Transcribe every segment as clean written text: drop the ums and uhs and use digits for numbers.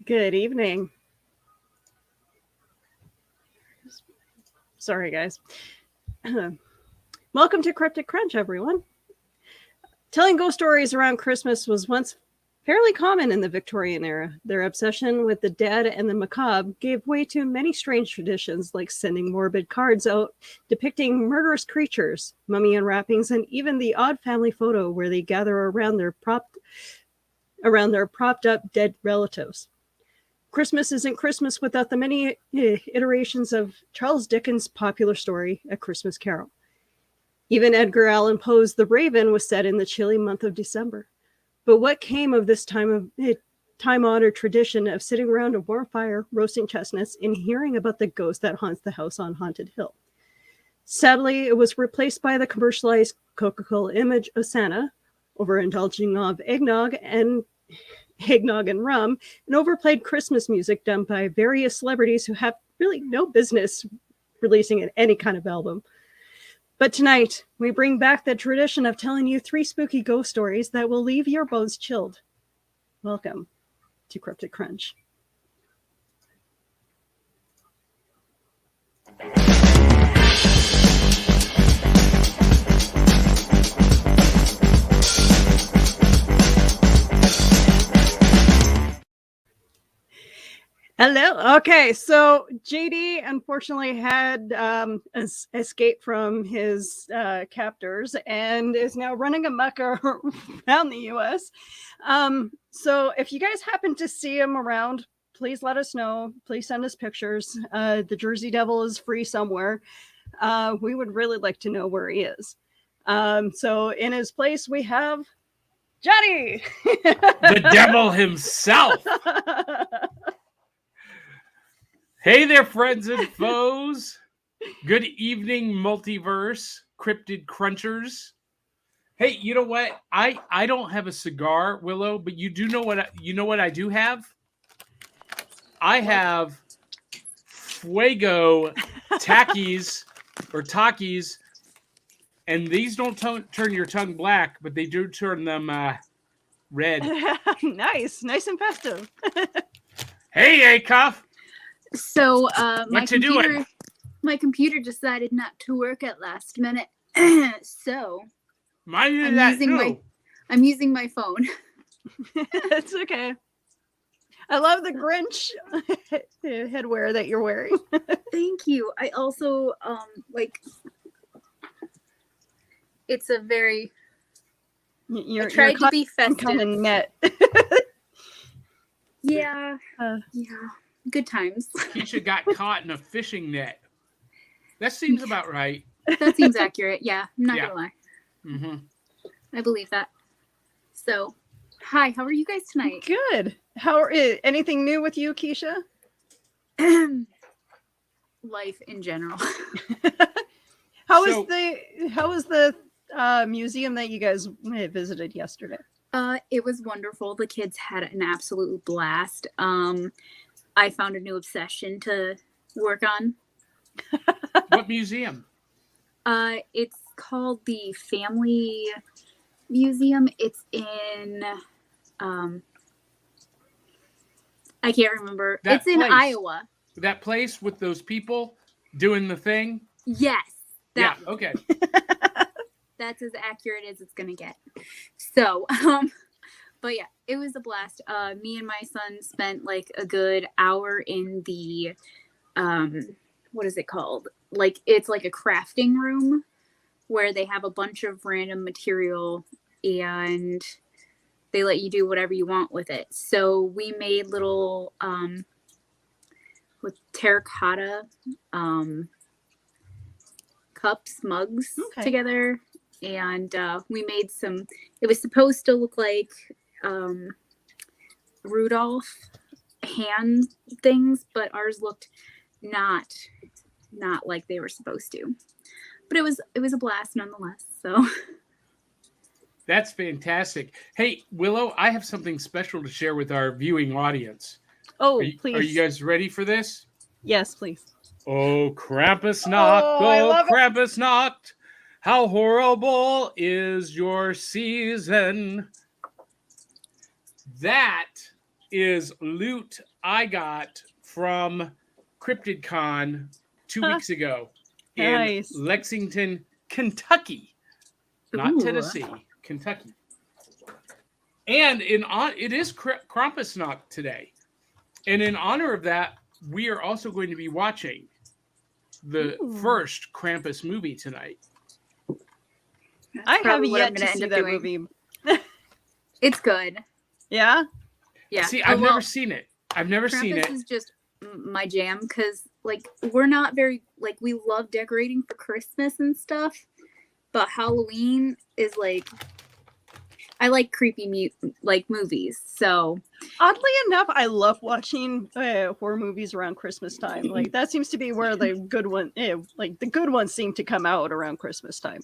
Good evening. Sorry, guys. Welcome to Cryptic Crunch, everyone. Telling ghost stories around Christmas was once fairly common in the Victorian era. Their obsession with the dead and the macabre gave way to many strange traditions, like sending morbid cards out depicting murderous creatures, mummy unwrappings, and even the odd family photo where they gather around their propped up dead relatives. Christmas isn't Christmas without the many iterations of Charles Dickens' popular story, A Christmas Carol. Even Edgar Allan Poe's The Raven was set in the chilly month of December. But what came of this time-honored tradition of sitting around a warm fire, roasting chestnuts, and hearing about the ghost that haunts the house on Haunted Hill? Sadly, it was replaced by the commercialized Coca-Cola image of Santa, overindulging of eggnog and rum, and overplayed Christmas music done by various celebrities who have really no business releasing any kind of album. But tonight, we bring back the tradition of telling you 3 spooky ghost stories that will leave your bones chilled. Welcome to Cryptic Crunch. Hello. Okay, so JD unfortunately had escaped from his captors and is now running amok around the U.S. So if you guys happen to see him around, please let us know. Please send us pictures. The Jersey Devil is free somewhere. We would really like to know where he is. So in his place, we have Johnny. The devil himself. Hey there, friends and foes. Good evening, multiverse, cryptid crunchers. Hey, you know what? I don't have a cigar, Willow, but you do know what I do have? I have Fuego Takis or Takis, and these don't turn your tongue black, but they do turn them red. Nice and festive. Hey, Acuff. So my computer decided not to work at last minute. So I'm using my phone. It's okay. I love the Grinch headwear that you're wearing. Thank you. I also it's a very I tried to be festive. Kind of net. Yeah. Good times. Keisha got caught in a fishing net. That seems about right. That seems accurate. Yeah, I'm not gonna lie. Mm-hmm. I believe that. So, hi. How are you guys tonight? Good. Anything new with you, Keisha? Life in general. How was the museum that you guys visited yesterday? It was wonderful. The kids had an absolute blast. I found a new obsession to work on. What museum? It's called the Family Museum. It's in I can't remember. It's in Iowa. That place with those people doing the thing? Yes. Okay. That's as accurate as it's gonna get. So, but yeah, it was a blast. Me and my son spent like a good hour in the, what is it called? Like, it's like a crafting room where they have a bunch of random material and they let you do whatever you want with it. So we made little, with terracotta, cups, mugs together. And we made some, it was supposed to look like Rudolph hand things, but ours looked not like they were supposed to. But it was a blast nonetheless. So that's fantastic. Hey, Willow, I have something special to share with our viewing audience. Oh, please. Are you guys ready for this? Yes, please. Oh, Krampus knocked. Oh, Krampus knocked. How horrible is your season? That is Loot I got from CryptidCon 2 weeks ago in Nice. Lexington, Kentucky. Not Ooh. Tennessee, Kentucky. And it is Krampusnacht today. And in honor of that, we are also going to be watching the first Krampus movie tonight. I have probably what I'm yet to gonna end see up that doing. movie. It's good. Yeah? Yeah. See, I've never seen it. I've never seen it. Krampus is just my jam because, like, we're not very, like, we love decorating for Christmas and stuff, but Halloween is, like, I like creepy movies, so. Oddly enough, I love watching horror movies around Christmas time. Like, that seems to be where the good ones seem to come out around Christmas time.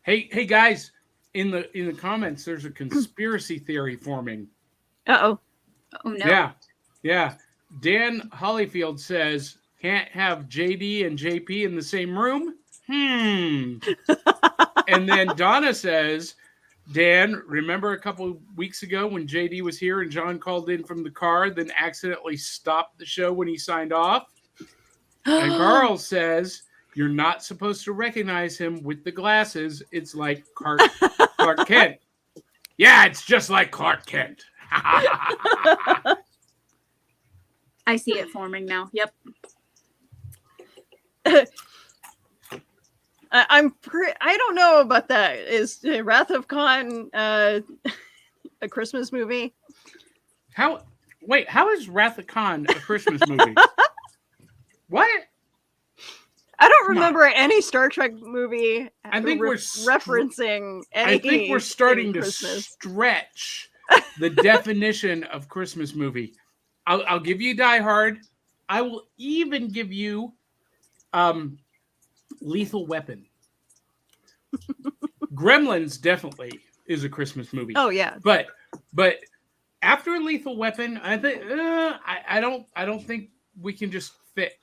Hey guys, in the comments, there's a conspiracy theory forming. Uh-oh. Oh, no. Yeah. Dan Hollyfield says, can't have JD and JP in the same room? And then Donna says, Dan, remember a couple weeks ago when JD was here and John called in from the car, then accidentally stopped the show when he signed off? And Carl says, you're not supposed to recognize him with the glasses. It's like Clark Kent. Yeah, it's just like Clark Kent. I see it forming now. Yep. I don't know about that. Is Wrath of Khan a Christmas movie? How is Wrath of Khan a Christmas movie? What? I don't remember any Star Trek movie. I think we're referencing any. I think we're starting to Christmas. stretch the definition of Christmas movie. I'll give you Die Hard. I will even give you Lethal Weapon. Gremlins definitely is a Christmas movie. Oh yeah, but after Lethal Weapon, I think I don't think we can just fit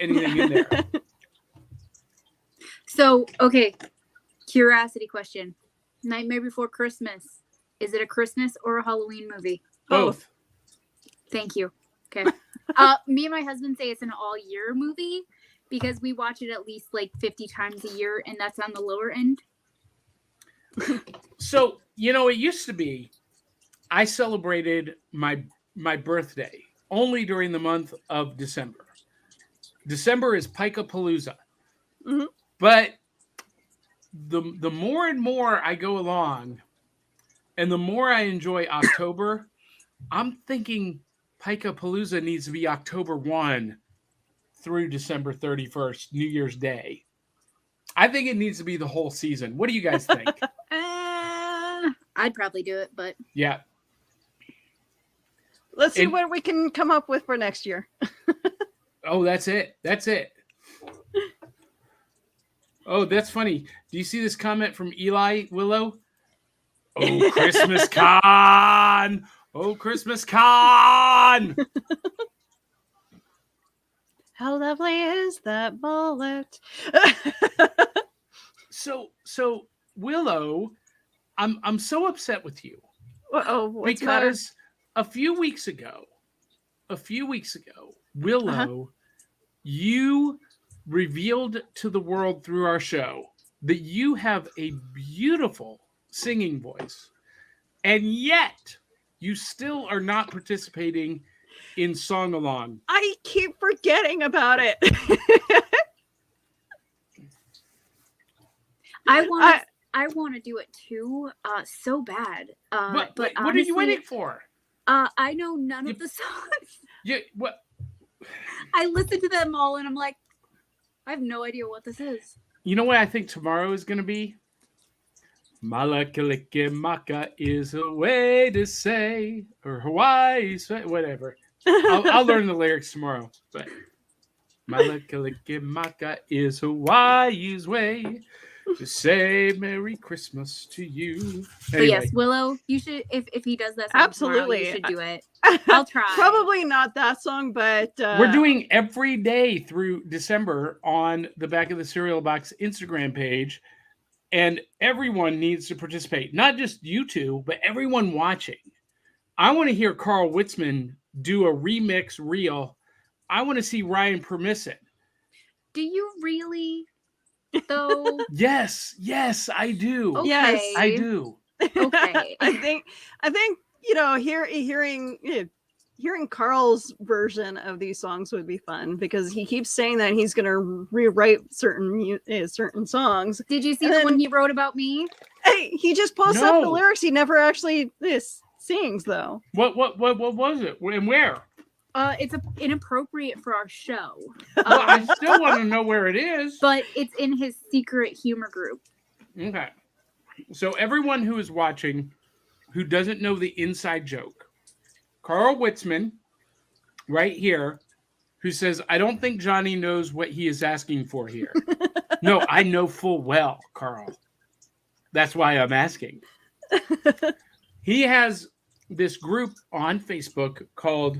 anything in there. So, okay, curiosity question. Nightmare Before Christmas. Is it a Christmas or a Halloween movie? Both. Thank you. Okay. Me and my husband say it's an all-year movie because we watch it at least like 50 times a year, and that's on the lower end. So, it used to be I celebrated my birthday only during the month of December. December is Pyja Palooza. Mm-hmm. But the more and more I go along and the more I enjoy October, I'm thinking Pyja Palooza needs to be October 1 through December 31st, New Year's Day. I think it needs to be the whole season. What do you guys think? I'd probably do it, but Yeah. Let's see what we can come up with for next year. Oh, that's it. Oh, that's funny. Do you see this comment from Eli Willow? Oh, Christmas con! Oh, Christmas con! How lovely is that bullet? So Willow, I'm so upset with you. Because a few weeks ago, Willow, you revealed to the world through our show that you have a beautiful singing voice, and yet you still are not participating in Song Along. I keep forgetting about it. I want to do it too, so bad. But honestly, what are you waiting for? I know none of the songs. Yeah, what? I listen to them all, and I'm like, I have no idea what this is. You know what I think tomorrow is going to be? Malakalikimaka is a way to say, or Hawaii, whatever. I'll learn the lyrics tomorrow. But Malakalikimaka is Hawaii's way to say Merry Christmas to you. Anyway. But yes, Willow, you should, if he does that song Absolutely. tomorrow, you should do it. I'll try. Probably not that song, but we're doing every day through December on the Back of the Cereal Box Instagram page, and everyone needs to participate. Not just you two, but everyone watching. I want to hear Carl Witzman do a remix reel. I want to see Ryan Permissit. Do you really, though? Yes, I do. Okay. Yes. I do. Okay. I think hearing Carl's version of these songs would be fun because he keeps saying that he's going to rewrite certain songs. Did you see And the then- one he wrote about me? Hey, he just posts up the No. lyrics. He never actually sings though. What was it? And where? It's inappropriate for our show. Well, I still want to know where it is. But it's in his secret humor group. Okay. So everyone who is watching who doesn't know the inside joke, Carl Witzman, right here, who says, I don't think Johnny knows what he is asking for here. No, I know full well, Carl. That's why I'm asking. He has this group on Facebook called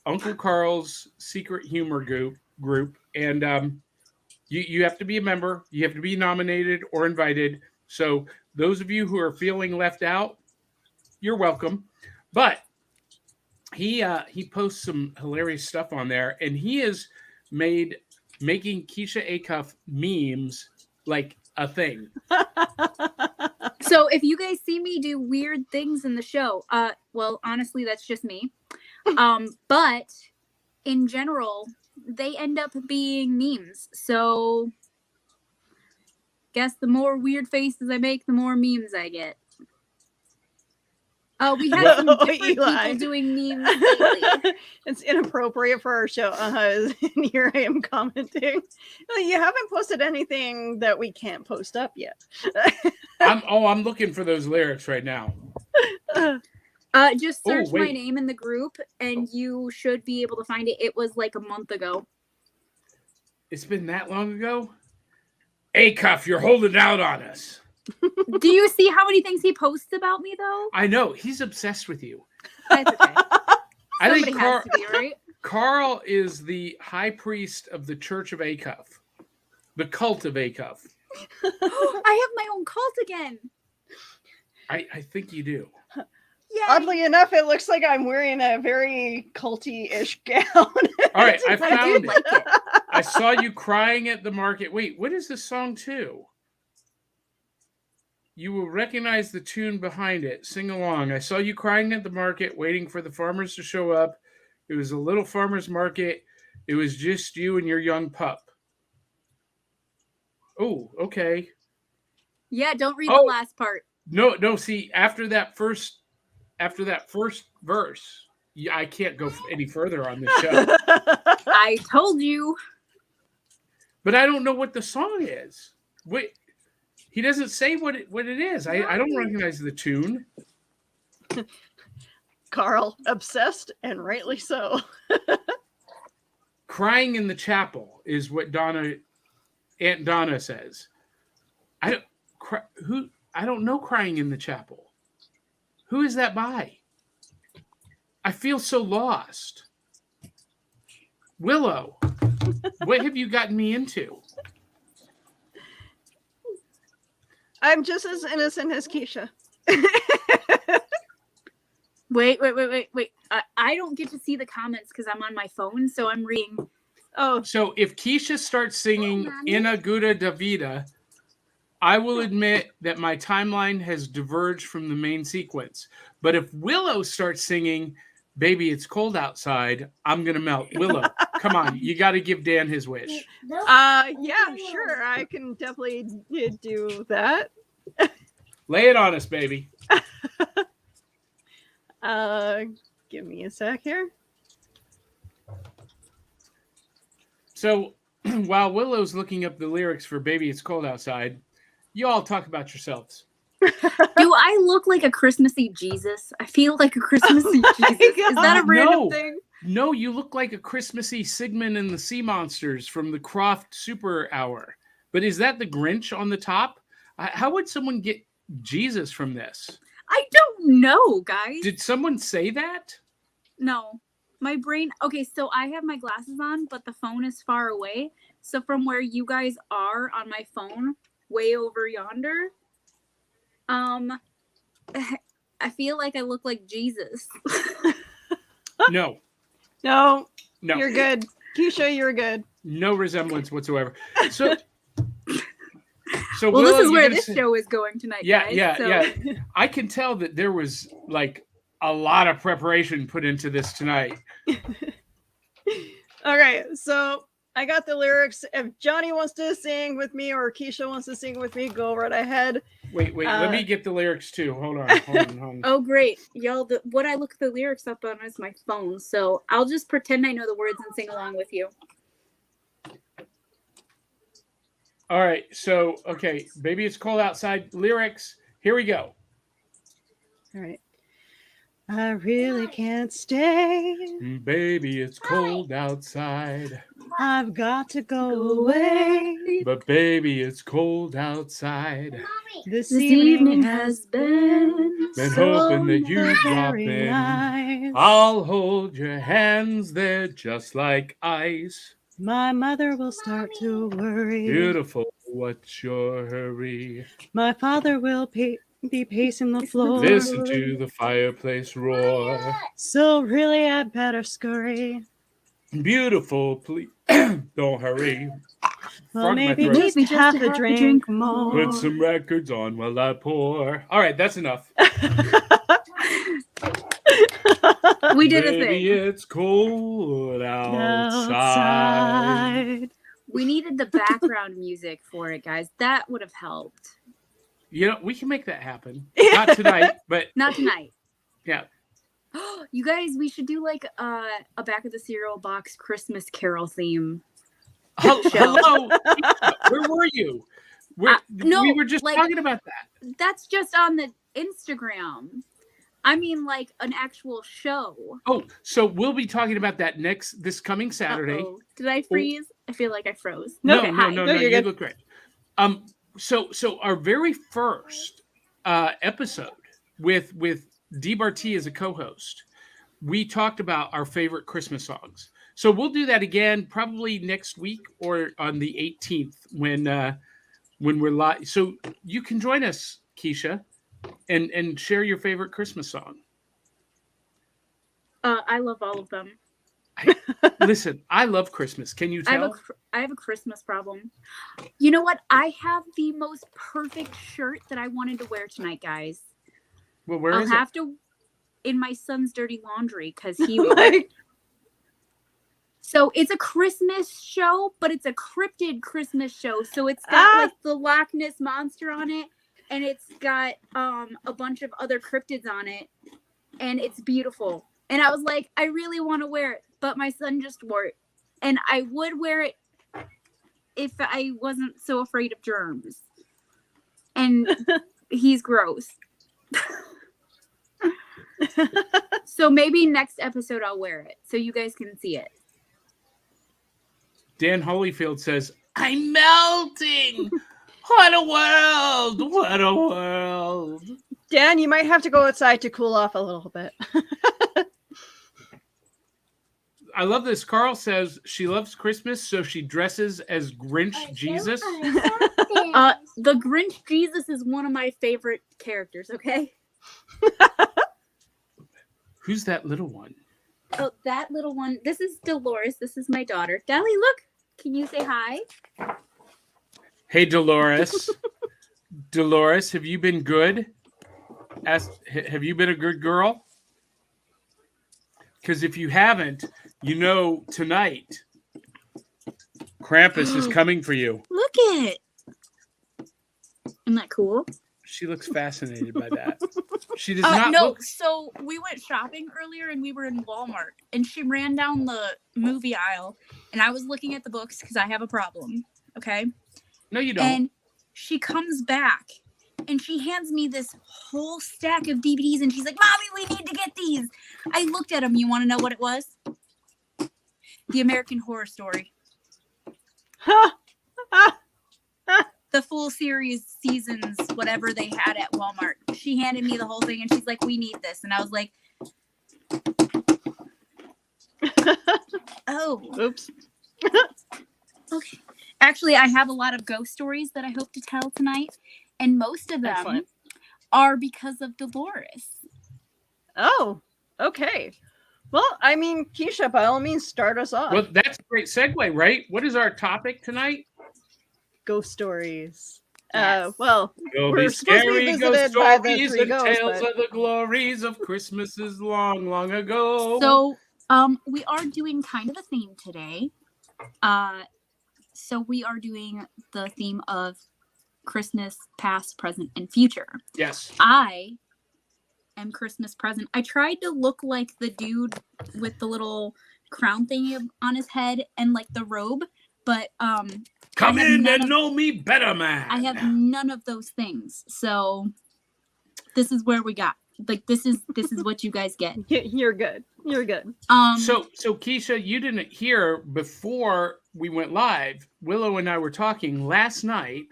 Uncle Carl's Secret Humor Group. And you have to be a member. You have to be nominated or invited. So those of you who are feeling left out, you're welcome. But he posts some hilarious stuff on there, and he is making Keisha Acuff memes like a thing. So if you guys see me do weird things in the show, well, honestly, that's just me. But in general, they end up being memes. So guess the more weird faces I make, the more memes I get. We had some different Eli. people doing memes lately. It's inappropriate for our show. And here I am commenting. You haven't posted anything that we can't post up yet. I'm looking for those lyrics right now. Just search my wait. name in the group and you should be able to find it. It was like a month ago. It's been that long ago? Acuff, you're holding out on us. Do you see how many things he posts about me, though? I know. He's obsessed with you. That's okay. I Somebody think has to be, right? Carl is the high priest of the Church of Acuff. The cult of Acuff. I have my own cult again. I think you do. Yeah. Oddly enough, it looks like I'm wearing a very culty-ish gown. All right, I I found do it. like it. I saw you crying at the market. Wait, what is this song to? You will recognize the tune behind it. Sing along. I saw you crying at the market, waiting for the farmers to show up. It was a little farmer's market. It was just you and your young pup. Oh, okay. Yeah, don't read Oh. the last part. No. See, after that first verse, I can't go any further on this show. I told you. But I don't know what the song is. Wait, he doesn't say what it is. I don't recognize the tune. Carl, obsessed and rightly so. Crying in the chapel is what Aunt Donna says. I don't know Crying in the Chapel. Who is that by? I feel so lost. Willow, what have you gotten me into? I'm just as innocent as Keisha. Wait. I don't get to see the comments because I'm on my phone, so I'm reading. Oh, So if Keisha starts singing Mommy. Inagura Davida, I will admit that my timeline has diverged from the main sequence. But if Willow starts singing Baby It's Cold Outside, I'm going to melt. Willow, come on. You got to give Dan his wish. yeah, sure. I can definitely do that. Lay it on us, baby. Give me a sec here. So while Willow's looking up the lyrics for Baby It's Cold Outside, you all talk about yourselves. Do I look like a Christmassy Jesus? I feel like a Christmassy Jesus. Is that a God, random no. thing? No, you look like a Christmassy Sigmund and the Sea Monsters from the Croft Super Hour. But is that the Grinch on the top? How would someone get Jesus from this? I don't know, guys. Did someone say that? No. My brain. Okay, so I have my glasses on, but the phone is far away. So from where you guys are on my phone, way over yonder, I feel like I look like Jesus. No, No, no, you're good. Keisha, you're good. no resemblance whatsoever. So Well, Willow, this is you're where gonna this say- show is going tonight, Yeah, guys. yeah, so. yeah. I can tell that there was like a lot of preparation put into this tonight. Okay, so I got the lyrics. If Johnny wants to sing with me or Keisha wants to sing with me, go right ahead. Wait, let me get the lyrics too. Hold on. Oh, great. Y'all, what I look the lyrics up on is my phone, so I'll just pretend I know the words and sing along with you. All right, so okay, baby, it's cold outside. Lyrics. Here we go. All right. I really can't stay. Baby, it's cold outside. I've got to go away. But baby, it's cold outside. This This evening evening has been Been so hoping that you drop very in. nice. I'll hold your hands, they're just like ice. My mother will start to worry. Beautiful, what's your hurry? My father will be pacing the floor. Listen to the fireplace roar. So really, I better scurry. Beautiful, please don't hurry. Well, Frog my maybe throat. just Maybe just half a a half a drink drink more. Put some records on while I pour. All right, that's enough. We did a Baby, thing. it's cold outside. Outside. We needed the background music for it, guys. That would have helped. You know, we can make that happen. Not tonight, but Not tonight. yeah. You guys, we should do like a back of the cereal box Christmas Carol theme. Hello, where were you? No, we were just like- talking about that. That's just on the Instagram. I mean, like an actual show. Oh, so we'll be talking about that this coming Saturday. Uh-oh. Did I freeze? I feel like I froze. No, Okay, no, hi. no, No, no. you're You good. look great. So our very first episode with DBRT as a co-host, we talked about our favorite Christmas songs. So we'll do that again probably next week or on the 18th when we're live. So you can join us, Keisha, and share your favorite Christmas song. I love all of them. Listen, I love Christmas. Can you tell? I have a Christmas problem. You know what? I have the most perfect shirt that I wanted to wear tonight, guys. Well, where I'll is have it? to in my son's dirty laundry because he wore it. So it's a Christmas show, but it's a cryptid Christmas show. So it's got like the Loch Ness monster on it, and it's got a bunch of other cryptids on it, and it's beautiful. And I was like, I really want to wear it, but my son just wore it, and I would wear it if I wasn't so afraid of germs. And he's gross. So maybe next episode I'll wear it so you guys can see it. Dan Holyfield says, I'm melting. What a world. What a world. Dan, you might have to go outside to cool off a little bit. I love this. Carl says she loves Christmas, so she dresses as Grinch Jesus. The Grinch Jesus is one of my favorite characters, okay? Who's that little one? Oh, that little one. This is Dolores. This is my daughter. Dally, look. Can you say hi? Hey, Dolores. Dolores, have you been good? Have you been a good girl? Because if you haven't, you know tonight Krampus is coming for you. Look at it. Isn't that cool? She looks fascinated by that. She does not No, look. so we went shopping earlier and we were in Walmart and she ran down the movie aisle and I was looking at the books because I have a problem. Okay. No, you don't. And she comes back and she hands me this whole stack of DVDs and she's like, Mommy, we need to get these. I looked at them. You want to know what it was? The American Horror Story. The full series, seasons, whatever they had at Walmart. She handed me the whole thing and she's like, we need this. And I was like, oh. Oops. Okay. Actually, I have a lot of ghost stories that I hope to tell tonight. And most of them Excellent. are because of Dolores. Oh, okay. Well, I mean, Keisha, by all means, start us off. Well, that's a great segue, right? What is our topic tonight? Ghost stories. Yes. Well, There'll we're be supposed to be scary ghost visited by the stories three and ghosts, tales but of the glories of Christmases long, long ago. So, we are doing kind of a theme today. So we are doing the theme of Christmas, past, present, and future. Yes. I am Christmas present. I tried to look like the dude with the little crown thing on his head and like the robe, but Come I have in none and of- know me better, man. I have none of those things. So this is where we got. Like this is what you guys get. you're good. You're good. So Keisha, you didn't hear before we went live. Willow and I were talking last night.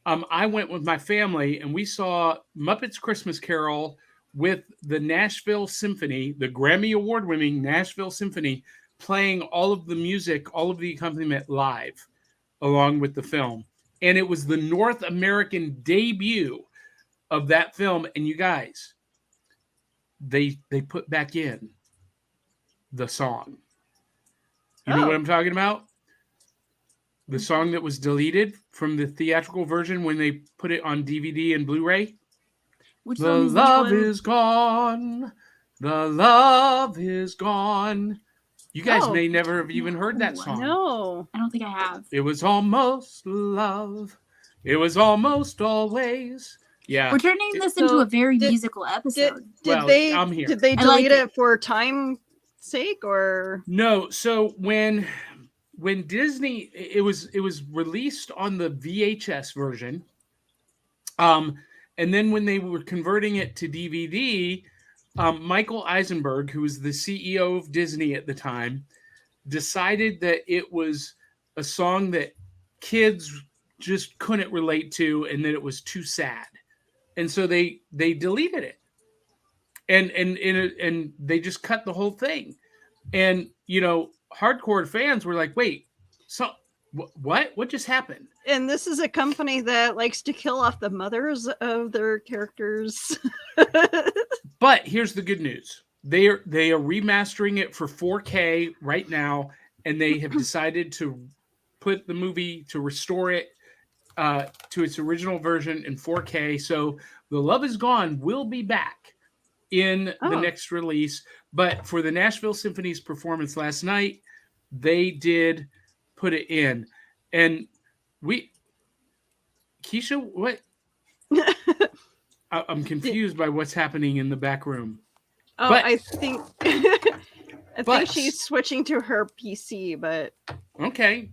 I went with my family and we saw Muppets Christmas Carol with the Nashville Symphony, the Grammy Award-winning Nashville Symphony, playing all of the music, all of the accompaniment live, along with the film. And it was the North American debut of that film. And you guys, they put back in the song. You know what I'm talking about? The song that was deleted from the theatrical version when they put it on DVD and Blu-ray. Which The song is love which one? is gone. The love is gone. You guys may never have even heard that song. No. I don't think I have. It was almost love. It was almost always. Yeah. We're turning this So into a very did- musical episode. Well, I'm here. Did they I like delete it. it for time sake or? No, so when Disney it was released on the VHS version, and then when they were converting it to DVD, Michael Eisenberg, who was the CEO of Disney at the time, decided that it was a song that kids just couldn't relate to and that it was too sad, and so they deleted it, and they just cut the whole thing. And, you know, hardcore fans were like, wait, so what just happened? And this is a company that likes to kill off the mothers of their characters. But here's the good news. They are remastering it for 4K right now, and they have decided to put the movie, to restore it to its original version in 4K. So The Love Is Gone will be back in the next release. But for the Nashville Symphony's performance last night, they did put it in. And Keisha, what? I'm confused by what's happening in the back room. Oh, But- I think think she's switching to her PC, but Okay.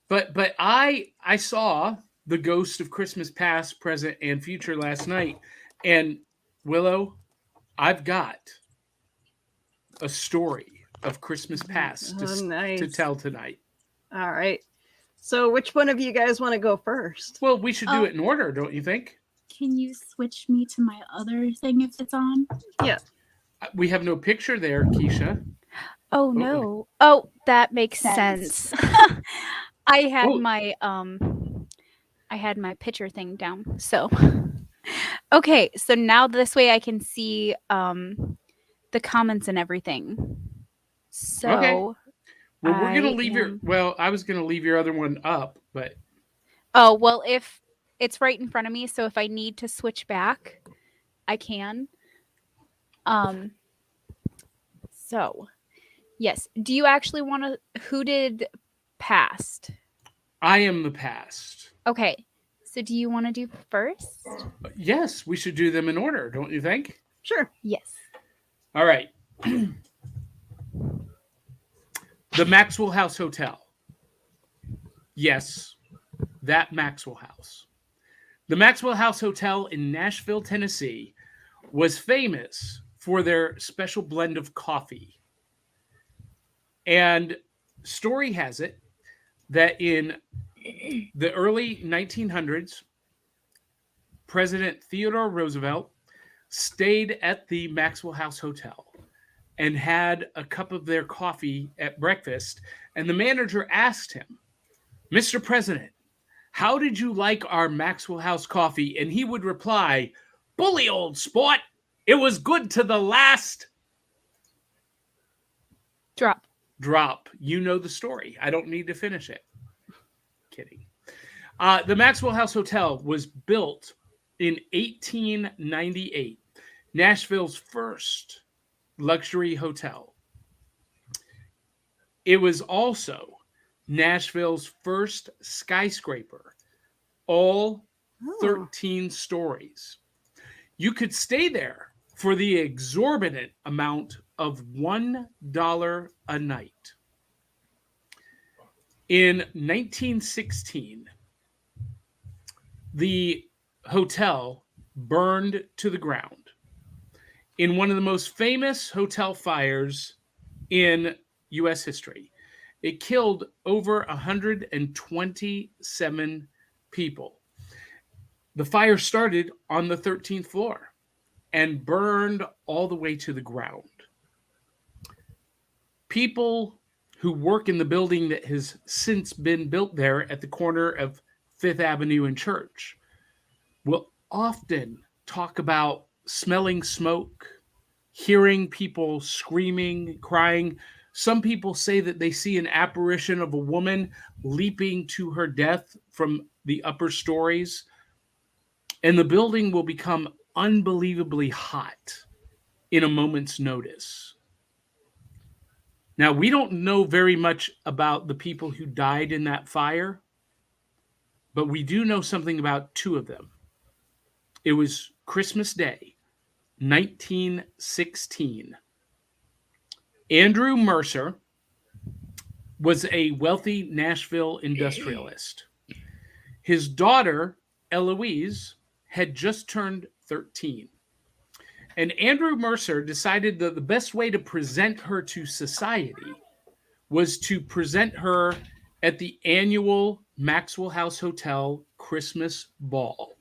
But I saw The Ghost of Christmas Past, Present, and Future last night. And Willow, I've got a story of Christmas Past nice. to tell tonight. All right. So which one of you guys want to go first? Well, we should do it in order, don't you think? Can you switch me to my other thing if it's on? Yeah. We have no picture there, Keisha. Oh no. Oh, that makes sense. I had my picture thing down. So okay, so now this way I can see the comments and everything. So Okay. Well, we're gonna I leave am- I was gonna leave your other one up, but Oh, well, if it's right in front of me, so if I need to switch back, I can. So, yes. Do you actually want to? Who did past? I am the past. Okay. So, do you want to do first? Yes, we should do them in order, don't you think? Sure. Yes. All right. The Maxwell House Hotel. Yes, that Maxwell House. The Maxwell House Hotel in Nashville, Tennessee, was famous for their special blend of coffee. And story has it that in the early 1900s, President Theodore Roosevelt stayed at the Maxwell House Hotel and had a cup of their coffee at breakfast. And the manager asked him, "Mr. President, how did you like our Maxwell House coffee?" And he would reply, "Bully old sport. It was good to the last Drop. You know the story. I don't need to finish it. Kidding. The Maxwell House Hotel was built in 1898, Nashville's first luxury hotel. It was also Nashville's first skyscraper, all 13 stories. You could stay there for the exorbitant amount of $1 a night. In 1916, the hotel burned to the ground in one of the most famous hotel fires in U.S. history. It killed over 127 people. The fire started on the 13th floor and burned all the way to the ground. People who work in the building that has since been built there at the corner of Fifth Avenue and Church will often talk about smelling smoke, hearing people screaming, crying. Some people say that they see an apparition of a woman leaping to her death from the upper stories. And the building will become unbelievably hot in a moment's notice. Now, we don't know very much about the people who died in that fire, but we do know something about two of them. It was Christmas Day, 1916. Andrew Mercer was a wealthy Nashville industrialist. His daughter, Eloise, had just turned 13. And Andrew Mercer decided that the best way to present her to society was to present her at the annual Maxwell House Hotel Christmas ball.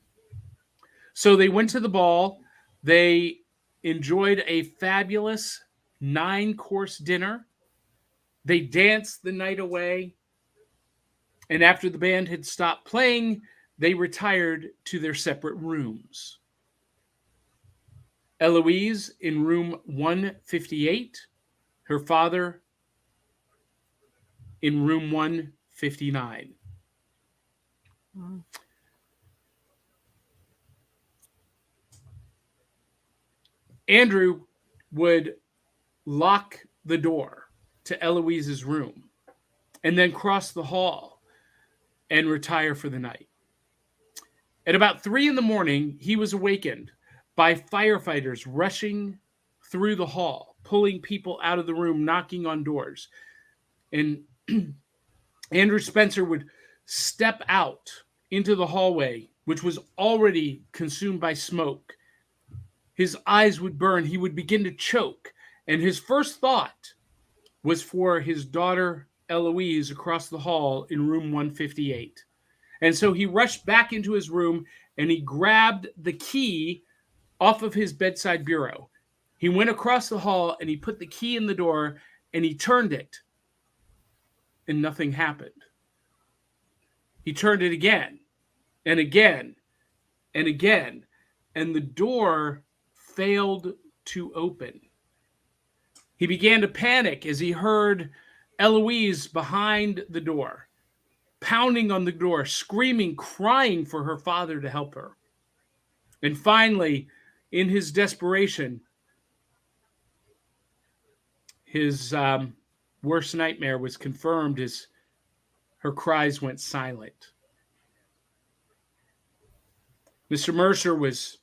So they went to the ball. They enjoyed a fabulous 9-course dinner. They danced the night away. And after the band had stopped playing, they retired to their separate rooms. Eloise in room 158, her father in room 159. Wow. Andrew would lock the door to Eloise's room and then cross the hall and retire for the night. At about 3 a.m, he was awakened by firefighters rushing through the hall, pulling people out of the room, knocking on doors. And Andrew Spencer would step out into the hallway, which was already consumed by smoke. His eyes would burn. He would begin to choke. And his first thought was for his daughter, Eloise, across the hall in room 158. And so he rushed back into his room and he grabbed the key off of his bedside bureau. He went across the hall and he put the key in the door and he turned it. And nothing happened. He turned it again and again and again. And the door failed to open. He began to panic as he heard Eloise behind the door, pounding on the door, screaming, crying for her father to help her. And finally, in his desperation, his worst nightmare was confirmed as her cries went silent. Mr. Mercer was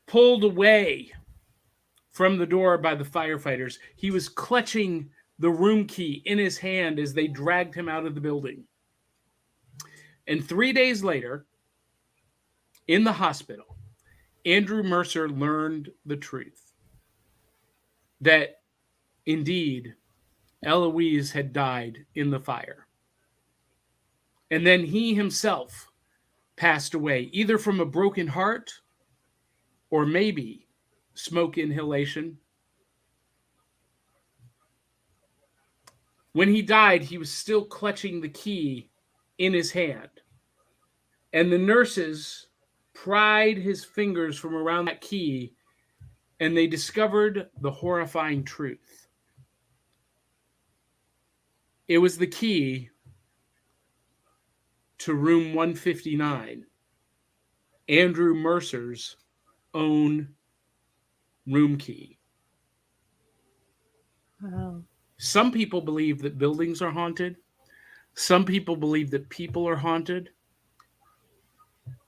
pulled away from the door by the firefighters. He was clutching the room key in his hand as they dragged him out of the building. And 3 days later, in the hospital, Andrew Mercer learned the truth. That, indeed, Eloise had died in the fire. And then he himself passed away, either from a broken heart or maybe smoke inhalation. When he died, he was still clutching the key in his hand. And the nurses pried his fingers from around that key and they discovered the horrifying truth. It was the key to room 159, Andrew Mercer's own room key. Wow. Some people believe that buildings are haunted. Some people believe that people are haunted.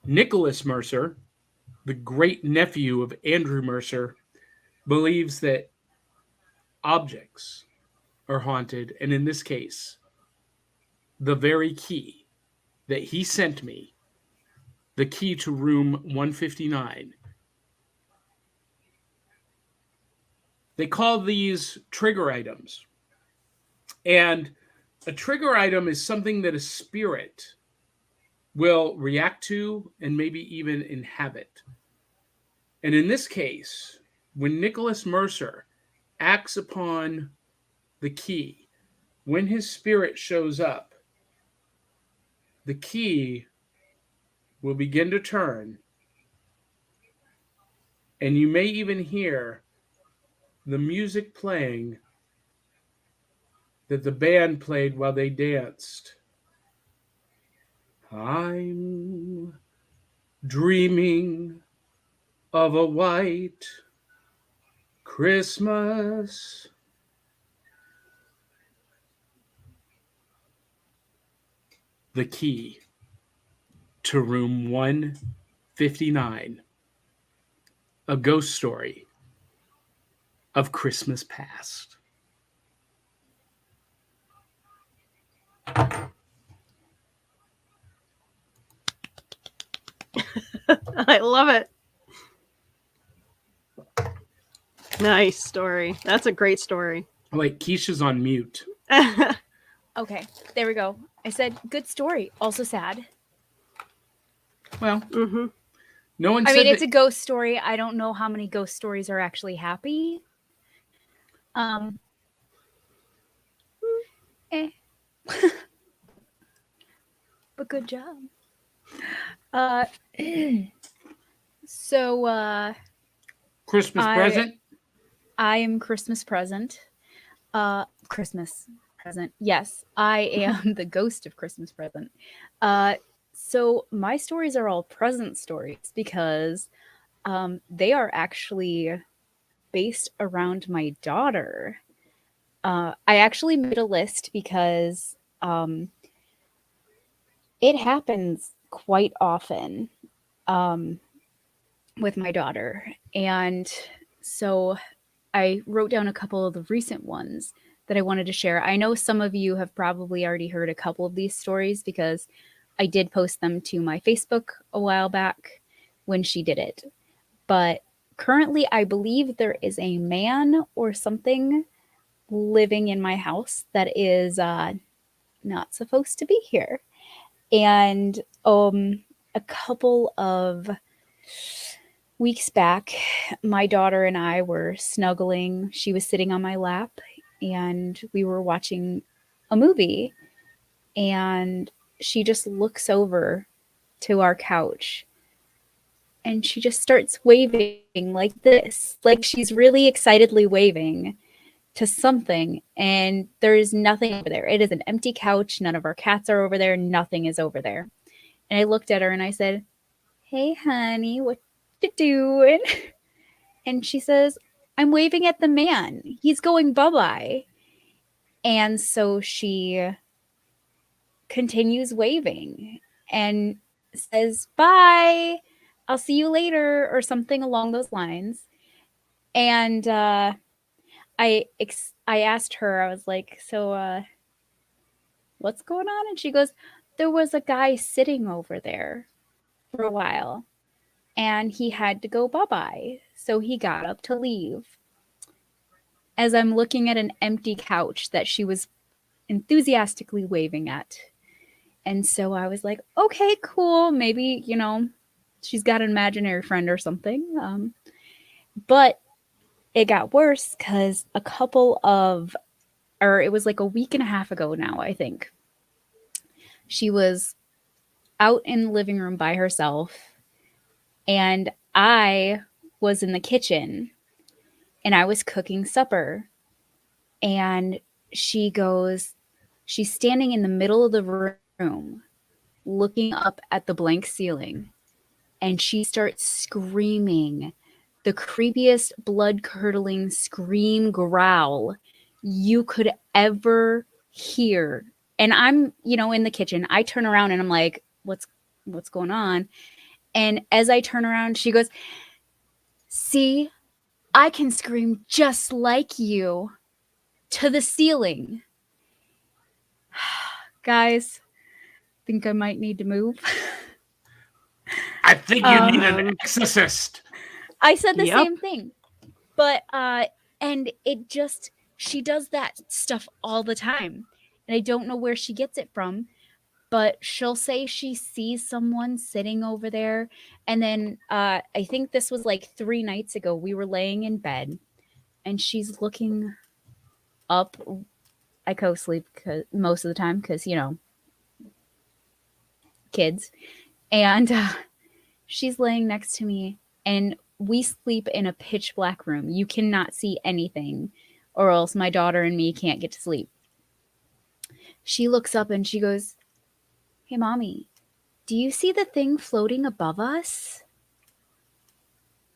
Nicholas Mercer, the great nephew of Andrew Mercer, believes that objects are haunted. And in this case, the very key that he sent me, the key to room 159, they call these trigger items. And a trigger item is something that a spirit will react to and maybe even inhabit. And in this case, when Nicholas Mercer acts upon the key, when his spirit shows up, the key will begin to turn, and you may even hear the music playing that the band played while they danced. I'm dreaming of a white Christmas. The key to room 159, a ghost story of Christmas past. I love it. Nice story. That's a great story. Wait, Keisha's on mute. Okay, there we go. I said good story, also sad. Well, Mm-hmm. no one I said mean, it's that. a ghost story. I don't know how many ghost stories are actually happy. Eh. But good job. So Christmas present. I am Christmas present. Christmas present. Yes, I am the ghost of Christmas present. So my stories are all present stories because they are actually based around my daughter. I actually made a list because it happens quite often with my daughter. And so I wrote down a couple of the recent ones that I wanted to share. I know some of you have probably already heard a couple of these stories because I did post them to my Facebook a while back when she did it. But currently, I believe there is a man or something living in my house that is not supposed to be here. And a couple of weeks back, my daughter and I were snuggling. She was sitting on my lap and we were watching a movie. And she just looks over to our couch and she just starts waving like this. Like she's really excitedly waving to something. And there is nothing over there. It is an empty couch. None of our cats are over there. Nothing is over there. And I looked at her and I said, "Hey, honey, what you doing?" And she says, "I'm waving at the man. He's going bye-bye." And so she continues waving and says, "Bye, I'll see you later," or something along those lines. And I asked her, I was like, "So what's going on?" And she goes, "There was a guy sitting over there for a while and he had to go bye-bye. So he got up to leave." As I'm looking at an empty couch that she was enthusiastically waving at. And so I was like, okay, cool. Maybe, she's got an imaginary friend or something. But it got worse because it was like a week and a half ago now, I think. She was out in the living room by herself. And I was in the kitchen and I was cooking supper. And she's standing in the middle of the room, looking up at the blank ceiling, and she starts screaming the creepiest, blood-curdling scream growl you could ever hear. And I'm, in the kitchen. I turn around and I'm like, what's going on? And as I turn around, she goes, see, I can scream just like you, to the ceiling. Guys, think I might need to move. I think you need an exorcist. I said the same thing. But and she does that stuff all the time. And I don't know where she gets it from, but she'll say she sees someone sitting over there. And then I think this was like 3 nights ago. We were laying in bed and she's looking up. I co-sleep most of the time because, kids. And she's laying next to me and we sleep in a pitch black room. You cannot see anything or else my daughter and me can't get to sleep. She looks up and she goes, hey, Mommy, do you see the thing floating above us?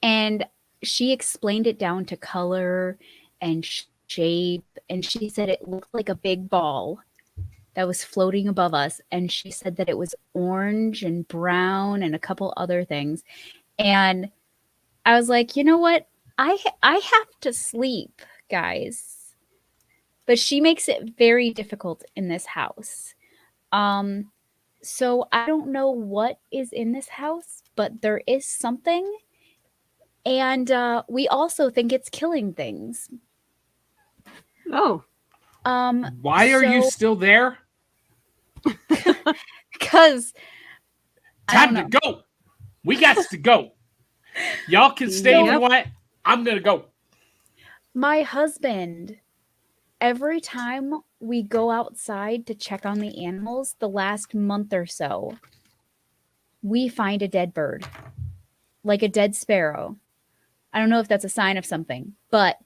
And she explained it down to color and shape. And she said it looked like a big ball that was floating above us. And she said that it was orange and brown and a couple other things. And I was like, you know what? I have to sleep, guys. But she makes it very difficult in this house. So I don't know what is in this house, but there is something. And we also think it's killing things. Oh. Why are you still there? Because time to go. We got to go. Y'all can stay if you want. I'm gonna go. My husband, every time we go outside to check on the animals, the last month or so, we find a dead bird, like a dead sparrow. I don't know if that's a sign of something, but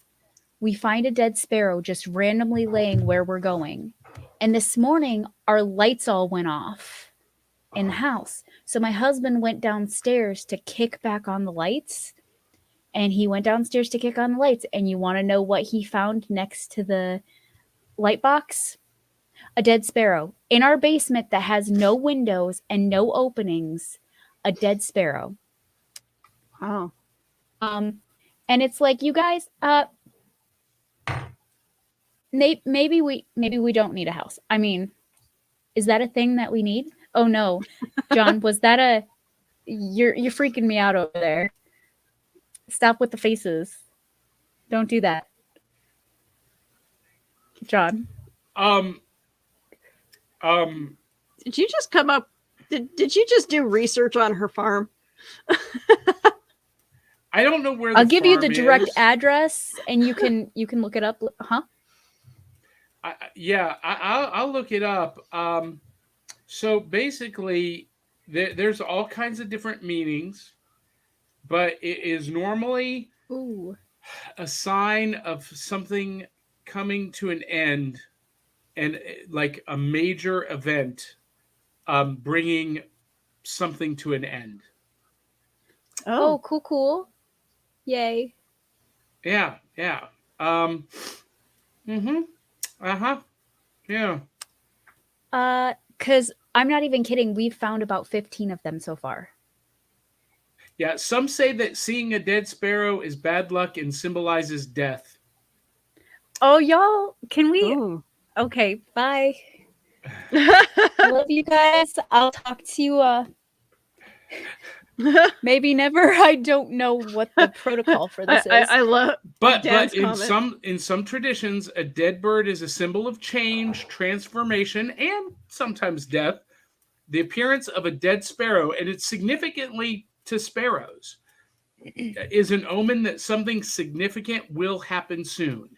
we find a dead sparrow just randomly laying where we're going. And this morning, our lights all went off in the house. So my husband went downstairs to kick back on the lights. And he went downstairs to kick on the lights. And you want to know what he found next to the light box? A dead sparrow. In our basement that has no windows and no openings, a dead sparrow. Wow. And it's like, you guys, maybe we don't need a house. I mean, is that a thing that we need? Oh no, John, was that you're freaking me out over there. Stop with the faces. Don't do that. John. Did you just come up? Did you just do research on her farm? I don't know where. I'll give you the direct address, and you can look it up. Huh? I'll look it up. So basically, there's all kinds of different meanings, but it is normally a sign of something coming to an end, and like a major event, bringing something to an end. Oh, cool. Yay. Yeah. Yeah. Because I'm not even kidding. We've found about 15 of them so far. Yeah, some say that seeing a dead sparrow is bad luck and symbolizes death. Oh, y'all, can we? Ooh. Okay, bye. Love you guys. I'll talk to you maybe never. I don't know what the protocol for this is. I love but comment. in some traditions, a dead bird is a symbol of change, transformation, and sometimes death. The appearance of a dead sparrow, and it's significantly to sparrows, is an omen that something significant will happen soon.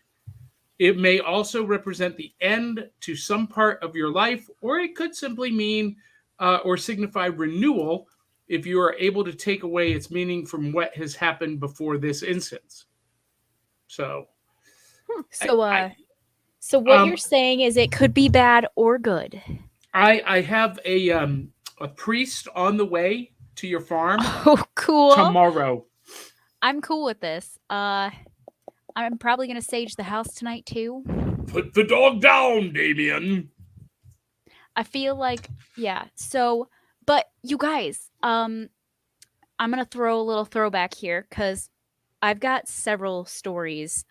It may also represent the end to some part of your life, or it could simply mean or signify renewal if you are able to take away its meaning from what has happened before this instance. So, So, I, so what um, you're saying is it could be bad or good. I have a priest on the way to your farm Oh, cool. tomorrow. I'm cool with this. I'm probably gonna sage the house tonight too. Put the dog down, Damien. I feel like, yeah. So, but you guys, I'm gonna throw a little throwback here because I've got several stories,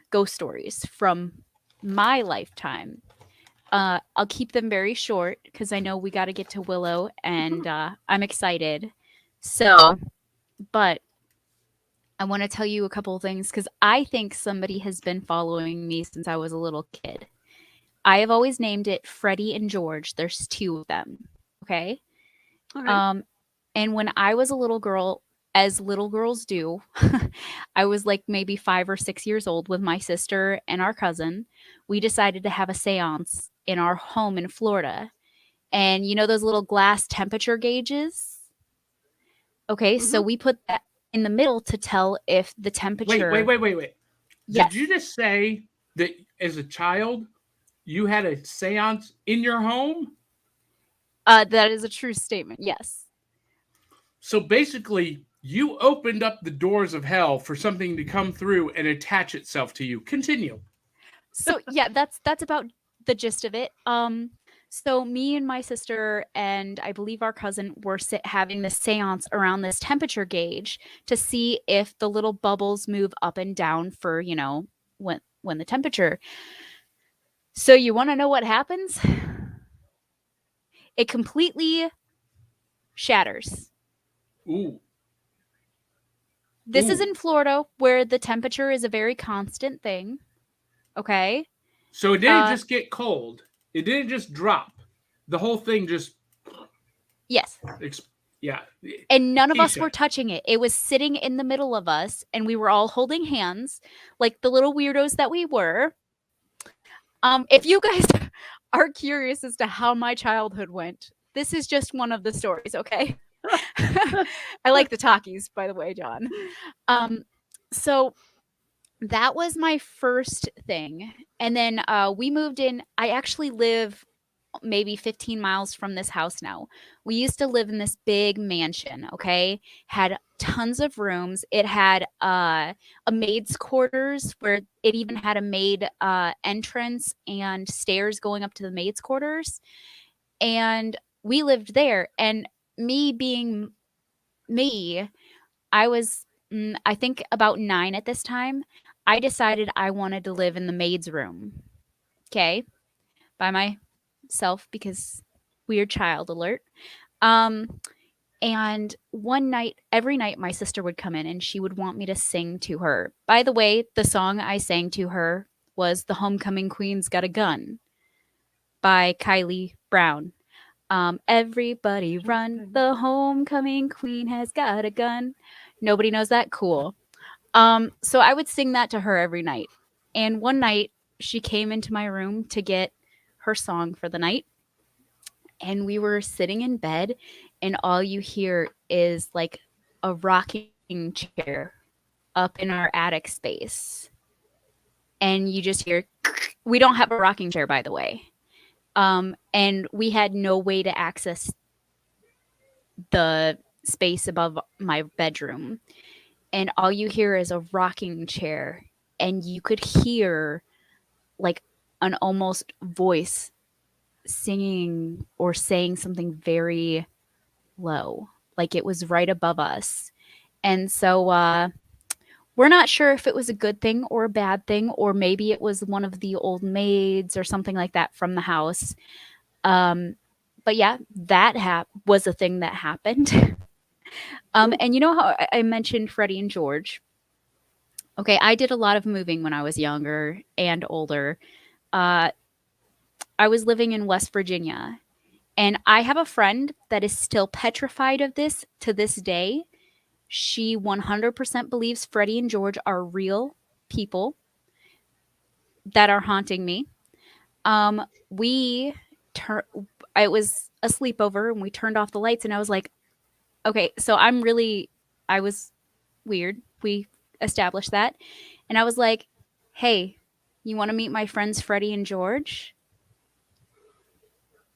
ghost stories from my lifetime. I'll keep them very short because I know we got to get to Willow, and I'm excited. So, but I want to tell you a couple of things because I think somebody has been following me since I was a little kid. I have always named it Freddie and George. There's two of them. Okay. All right. And when I was a little girl, as little girls do, I was like maybe 5 or 6 years old with my sister and our cousin. We decided to have a seance in our home in Florida. And you know those little glass temperature gauges? Okay, so we put that in the middle to tell if the temperature. Wait. Yes. Did you just say that as a child you had a seance in your home? That is a true statement. Yes. So basically, you opened up the doors of hell for something to come through and attach itself to you. Continue. So yeah, that's about the gist of it. So me and my sister and I believe our cousin were having this seance around this temperature gauge to see if the little bubbles move up and down for, you know, when the temperature. So you want to know what happens? It completely shatters. Ooh. This is Ooh. in Florida where the temperature is a very constant thing. Okay? So it didn't just get cold. It didn't just drop. The whole thing just Yes. yeah. And none of us Keisha. were touching it. It was sitting in the middle of us, and we were all holding hands like the little weirdos that we were. If you guys are curious as to how my childhood went, this is just one of the stories, okay? I like the talkies, by the way, John. So that was my first thing. And then we moved in. I actually live maybe 15 miles from this house now. We used to live in this big mansion, okay? Had tons of rooms. It had a maid's quarters where it even had a maid entrance and stairs going up to the maid's quarters. And we lived there. And me being me, I was, I think, about 9 at this time. I decided I wanted to live in the maid's room, okay, by myself because weird child alert. And one night, every night, my sister would come in and she would want me to sing to her. By the way, the song I sang to her was "The Homecoming Queen's Got a Gun" by Kylie Brown. Everybody run, the homecoming queen has got a gun. Nobody knows that? Cool. So I would sing that to her every night. And one night she came into my room to get her song for the night. And we were sitting in bed, and all you hear is like a rocking chair up in our attic space. And you just hear, we don't have a rocking chair, by the way. And we had no way to access the space above my bedroom. And all you hear is a rocking chair. And you could hear like an almost voice singing or saying something very low, like it was right above us. And so we're not sure if it was a good thing or a bad thing, or maybe it was one of the old maids or something like that from the house. But yeah, that was a thing that happened. And you know how I mentioned Freddie and George? Okay, I did a lot of moving when I was younger and older. I was living in West Virginia, and I have a friend that is still petrified of this to this day. She 100% believes Freddie and George are real people that are haunting me. It was a sleepover and we turned off the lights, and I was like, okay, so I was weird. We established that. And I was like, hey, you want to meet my friends Freddie and George?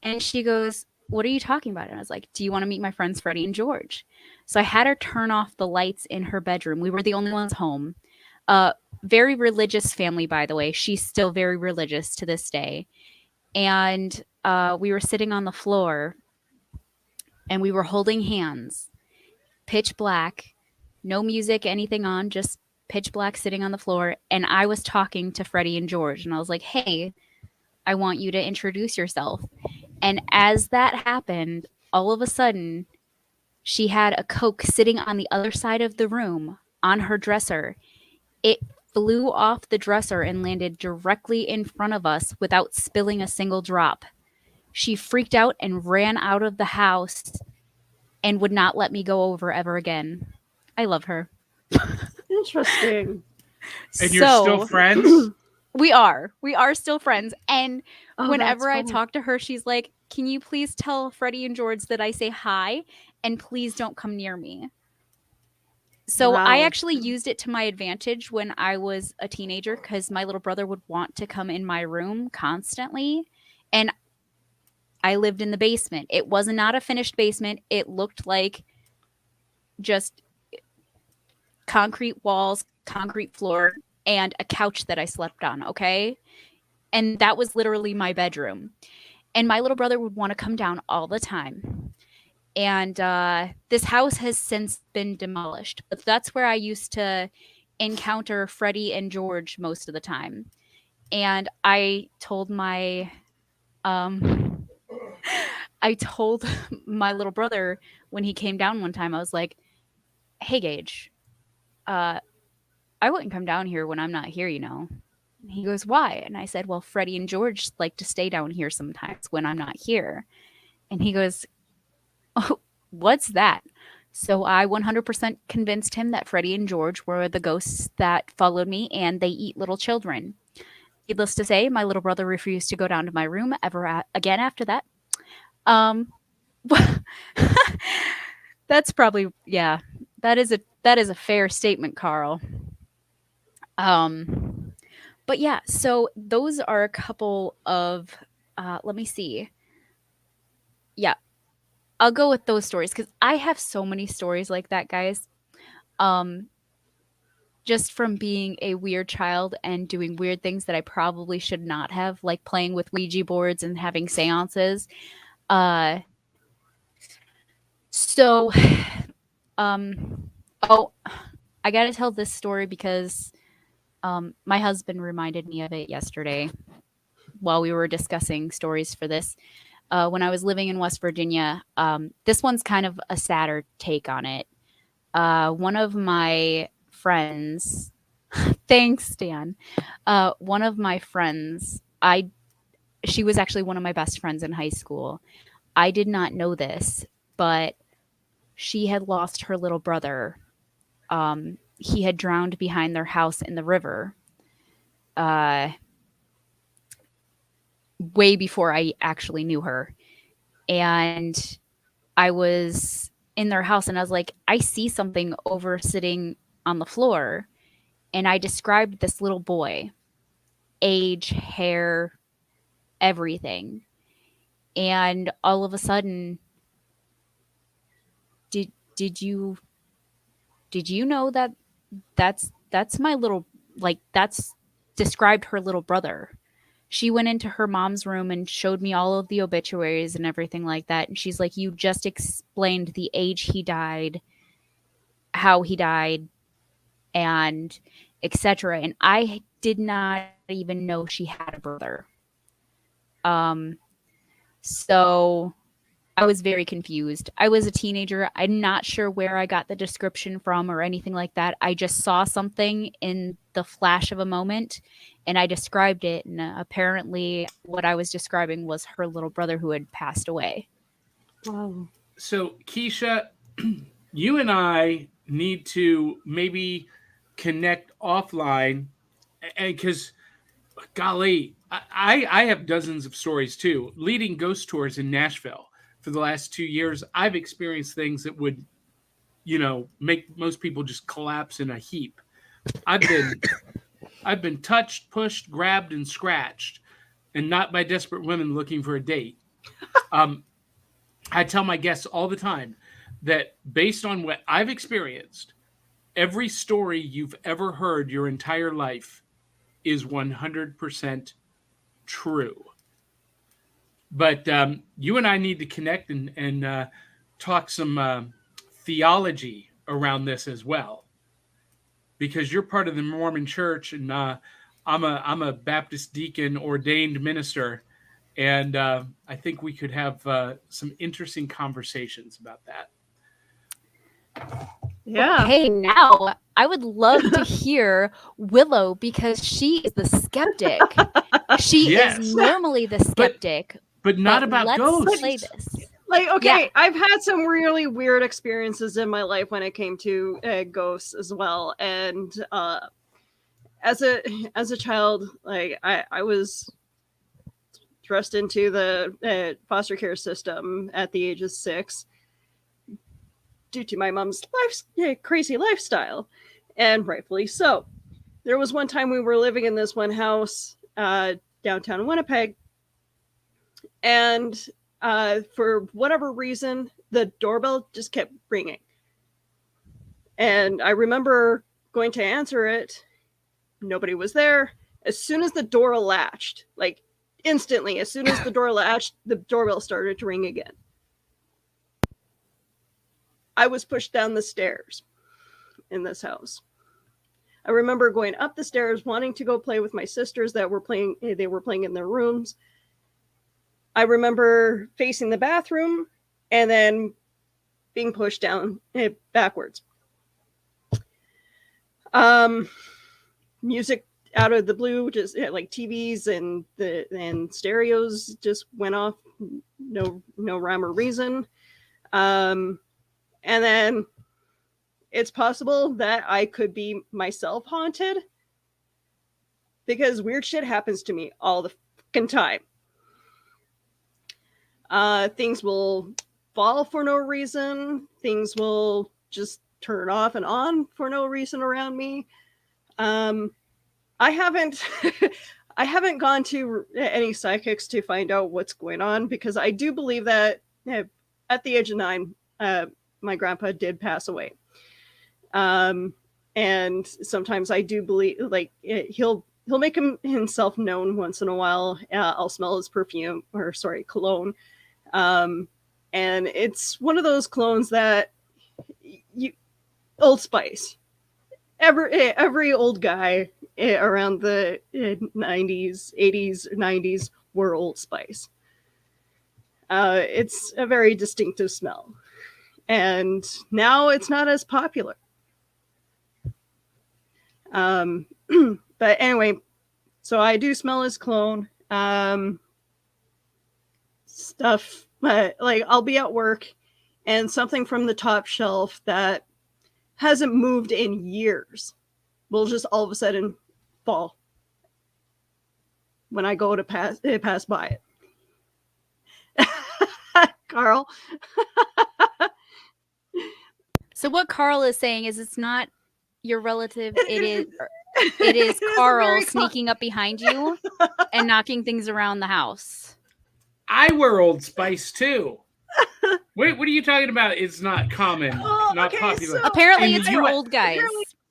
And she goes, what are you talking about? And I was like, do you want to meet my friends Freddie and George? So I had her turn off the lights in her bedroom. We were the only ones home. Very religious family, by the way. She's still very religious to this day. And we were sitting on the floor and we were holding hands, pitch black, no music, anything on, just pitch black sitting on the floor. And I was talking to Freddie and George. And I was like, hey, I want you to introduce yourself. And as that happened, all of a sudden, she had a Coke sitting on the other side of the room on her dresser. It flew off the dresser and landed directly in front of us without spilling a single drop. She freaked out and ran out of the house and would not let me go over ever again. I love her. Interesting. And you're still friends? We are still friends. And Oh, whenever I that's cool. talk to her, she's like, can you please tell Freddie and George that I say hi and please don't come near me? So I Wow. actually used it to my advantage when I was a teenager because my little brother would want to come in my room constantly. And I lived in the basement. It was not a finished basement. It looked like just concrete walls, concrete floor, and a couch that I slept on, okay? And that was literally my bedroom. And my little brother would want to come down all the time. And this house has since been demolished. But that's where I used to encounter Freddie and George most of the time. And I told my little brother when he came down one time, I was like, hey, Gage, I wouldn't come down here when I'm not here, you know. And he goes, why? And I said, well, Freddie and George like to stay down here sometimes when I'm not here. And he goes, oh, what's that? So I 100% convinced him that Freddie and George were the ghosts that followed me and they eat little children. Needless to say, my little brother refused to go down to my room ever again after that. That's probably, yeah, that is a fair statement, Carl. But yeah, so those are a couple of, let me see. Yeah, I'll go with those stories because I have so many stories like that, guys. Just from being a weird child and doing weird things that I probably should not have, like playing with Ouija boards and having seances. So, oh, I got to tell this story because my husband reminded me of it yesterday while we were discussing stories for this. When I was living in West Virginia, this one's kind of a sadder take on it. One of my friends, thanks, Dan. One of my friends, she was actually one of my best friends in high school. I did not know this, but she had lost her little brother. He had drowned behind their house in the river. Way before I actually knew her. And I was in their house and I was like, I see something over sitting on the floor. And I described this little boy, age, hair, everything. And all of a sudden, did you know that that's my little, like, that's described her little brother. She went into her mom's room and showed me all of the obituaries and everything like that. And she's like, you just explained the age he died, how he died, and etc. And I did not even know she had a brother. So I was very confused. I was a teenager. I'm not sure where I got the description from or anything like that. I just saw something in the flash of a moment and I described it. And apparently what I was describing was her little brother who had passed away. Wow. So, Keisha, you and I need to maybe connect offline, and because, golly, I have dozens of stories too. Leading ghost tours in Nashville for the last 2 years, I've experienced things that would, make most people just collapse in a heap. I've been touched, pushed, grabbed, and scratched, and not by desperate women looking for a date. I tell my guests all the time that based on what I've experienced, every story you've ever heard your entire life is 100% true. But you and I need to connect and talk some theology around this as well, because you're part of the Mormon Church, and I'm a Baptist deacon, ordained minister, and I think we could have some interesting conversations about that. Yeah. Okay, now I would love to hear Willow, because she is the skeptic. She Yes. is normally the skeptic, But not but about let's ghosts. play this. Like, okay, Yeah. I've had some really weird experiences in my life when it came to ghosts as well. And as a child, like I was thrust into the foster care system at the age of 6 due to my mom's crazy lifestyle, and rightfully so. There was one time we were living in this one house downtown Winnipeg, and for whatever reason, the doorbell just kept ringing. And I remember going to answer it. Nobody was there. As soon as the door latched, like instantly, as soon as the door latched, the doorbell started to ring again. I was pushed down the stairs in this house. I remember going up the stairs, wanting to go play with my sisters that were playing. They were playing in their rooms. I remember facing the bathroom and then being pushed down backwards. Music out of the blue, just like TVs and stereos just went off, no rhyme or reason. And then it's possible that I could be myself haunted, because weird shit happens to me all the fucking time. Things will fall for no reason. Things will just turn off and on for no reason around me. I haven't I haven't gone to any psychics to find out what's going on, because I do believe that at the age of 9, my grandpa did pass away. And sometimes I do believe, like, he'll make himself known once in a while. I'll smell his cologne. And it's one of those colognes that Old Spice. Every old guy around the 90s, 80s, 90s were Old Spice. It's a very distinctive smell. And now it's not as popular. But anyway, so I do smell his cologne. Stuff, like I'll be at work and something from the top shelf that hasn't moved in years will just all of a sudden fall when I go to pass by it. Carl. So what Carl is saying is, it's not your relative. It is Carl sneaking up behind you and knocking things around the house. I wear Old Spice too. Wait, what are you talking about? It's not common, not popular. Apparently, In it's the for US old guys.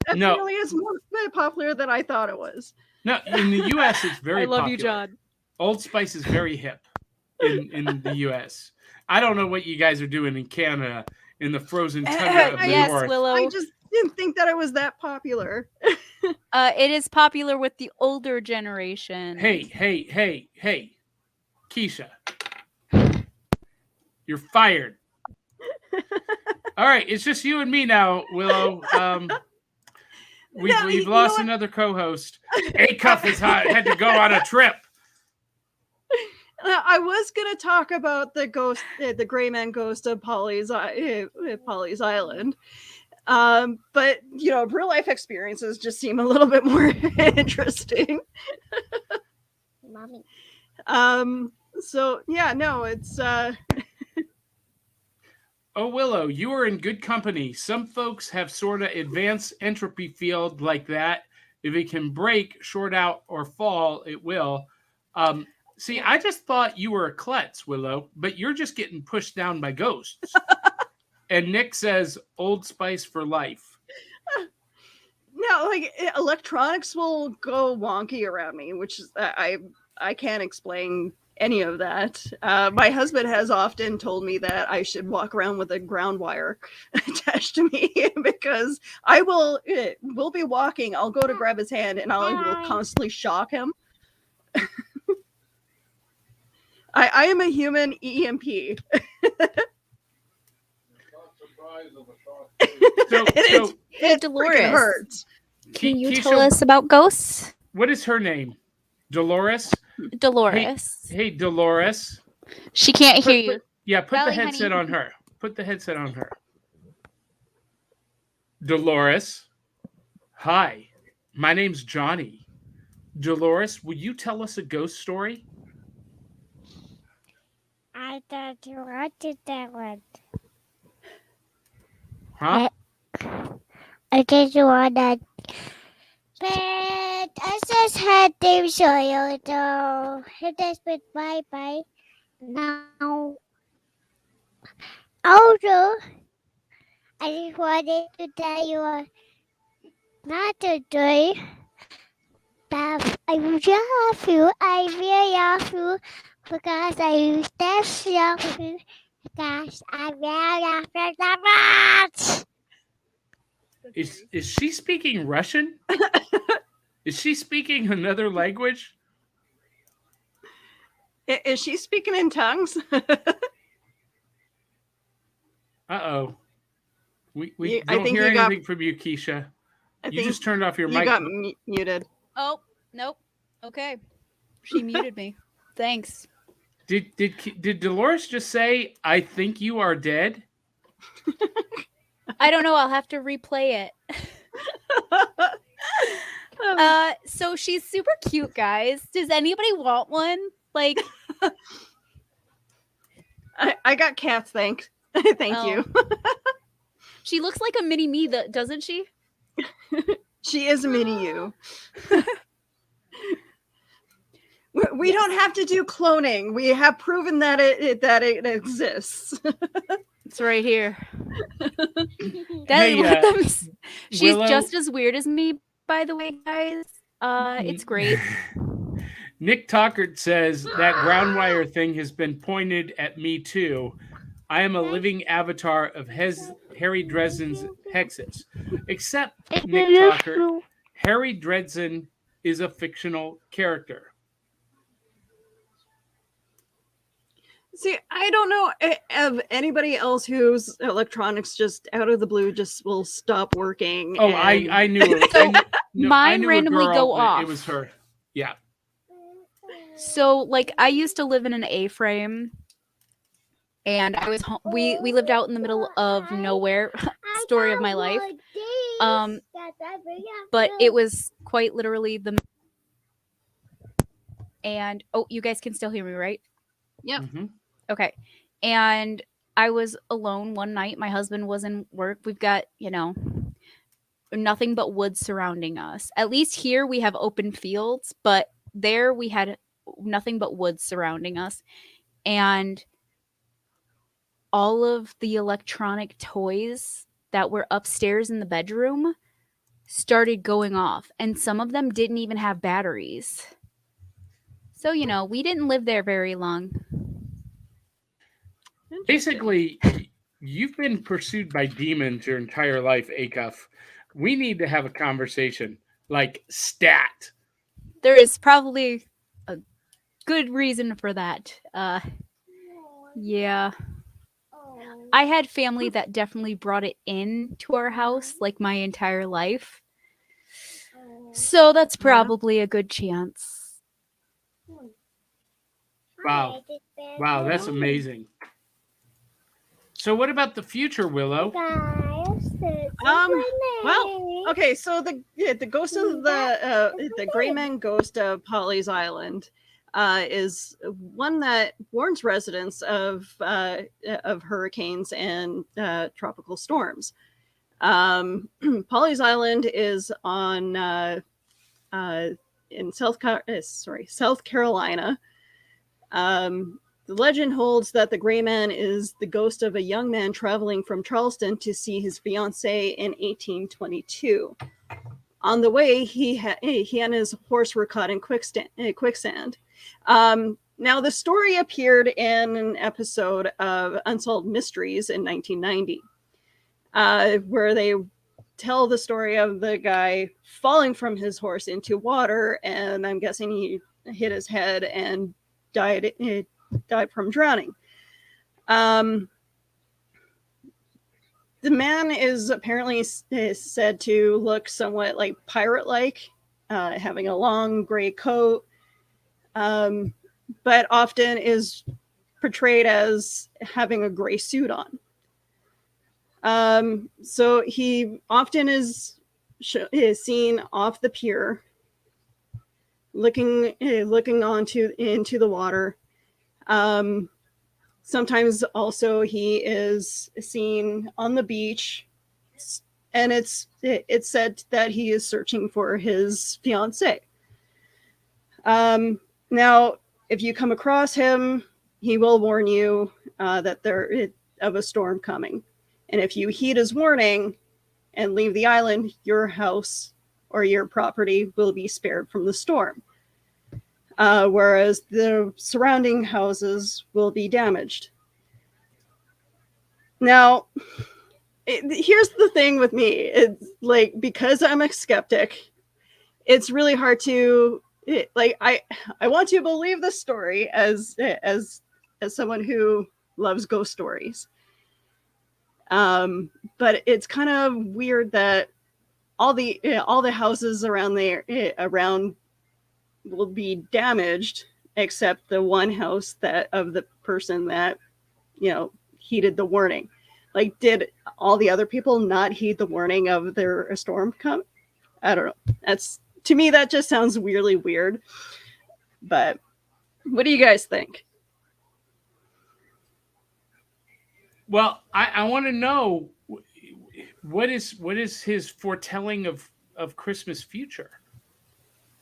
Apparently it's more popular than I thought it was. No, in the U.S. it's very popular. I love you, John. Old Spice is very hip in the U.S. I don't know what you guys are doing in Canada, in the frozen tundra of the Yes, north. Willow. I just didn't think that it was that popular. It is popular with the older generation. Hey, Keisha, you're fired. All right, it's just you and me now, Willow. We've lost another co-host. A-Cuff had to go on a trip. I was going to talk about the ghost, the gray man ghost of Polly's Island. But, real life experiences just seem a little bit more interesting. Mommy. So, yeah, no, it's... Oh, Willow, you are in good company. Some folks have sort of advanced entropy field like that. If it can break, short out, or fall, it will. See, I just thought you were a klutz, Willow, but you're just getting pushed down by ghosts. And Nick says, Old Spice for life. No, like electronics will go wonky around me, which is, I can't explain any of that. My husband has often told me that I should walk around with a ground wire attached to me because I will be walking. I'll go to grab his hand and I will constantly shock him. I am a human EMP. Hey, It Dolores, freaking hurts. can you Keisha, tell us about ghosts? What is her name? Dolores? Dolores. Hey, Dolores. She can't hear you. Put the Valley, headset honey. on her. Put the headset on her. Dolores. Hi, my name's Johnny. Dolores, will you tell us a ghost story? I thought you wanted that one. Huh? I just want that. But I just had to show you, so it has been bye-bye. Now, also, I just wanted to tell you not to do that. I love you. I really love you because I just love you because I really love you so much. Is she speaking Russian? Is she speaking another language? Is she speaking in tongues? Uh-oh. We I don't think hear you got- anything from you, Keisha. I You think just turned off your you mic. got muted. Oh, nope. Okay. She muted me. Thanks. Did Dolores just say, I think you are dead? I don't know. I'll have to replay it. So she's super cute, guys. Does anybody want one? Like, I got cats, thanks. Thank you. She looks like a mini me, doesn't she? She is a mini you. We don't have to do cloning. We have proven that it exists. It's right here. Hey, She's Willow- just as weird as me, by the way, guys. It's great. Nick Tockert says that ground wire thing has been pointed at me too. I am a living avatar of Harry Dresden's hexes. Except, Nick Tockert, Harry Dresden is a fictional character. See, I don't know of anybody else whose electronics just out of the blue just will stop working. Oh, and- I knew it. So, I mine knew a randomly girl go that off. It was her. Yeah. So, like, I used to live in an A-frame, and I was we lived out in the middle of nowhere. Story of my life. But it was quite literally and you guys can still hear me, right? Yep. Mhm. Okay. And I was alone one night. My husband was in work. We've got, nothing but woods surrounding us. At least here we have open fields, but there we had nothing but woods surrounding us. And all of the electronic toys that were upstairs in the bedroom started going off. And some of them didn't even have batteries. So, we didn't live there very long. Basically, you've been pursued by demons your entire life, Acuff. We need to have a conversation, like stat. There is probably a good reason for that. Yeah. I had family that definitely brought it into our house like my entire life. So that's probably a good chance. Wow, that's amazing. So what about the future, Willow? Well, okay, so the ghost of the gray man ghost of Polly's Island. is one that warns residents of hurricanes and tropical storms. Polly's Island is on in South Carolina. The legend holds that the Gray Man is the ghost of a young man traveling from Charleston to see his fiancée in 1822. On the way, he and his horse were caught in quicksand. Now, the story appeared in an episode of Unsolved Mysteries in 1990, where they tell the story of the guy falling from his horse into water, and I'm guessing he hit his head and died from drowning. The man is apparently said to look somewhat like pirate-like, having a long gray coat, but often is portrayed as having a gray suit on. So he often is seen off the pier, looking into the water. Sometimes also he is seen on the beach, and it's said that he is searching for his fiancée. Now, if you come across him, he will warn you that there of a storm coming. And if you heed his warning and leave the island, your house or your property will be spared from the storm. Whereas the surrounding houses will be damaged. Now, here's the thing with me. It's like, because I'm a skeptic, it's really hard to, I want to believe the story as someone who loves ghost stories. But it's kind of weird that all the houses around will be damaged, except the one house that of the person that heeded the warning. Like, did all the other people not heed the warning of a storm come? I don't know. That's, to me, that just sounds weirdly weird. But what do you guys think? Well, I want to know what is his foretelling of Christmas future.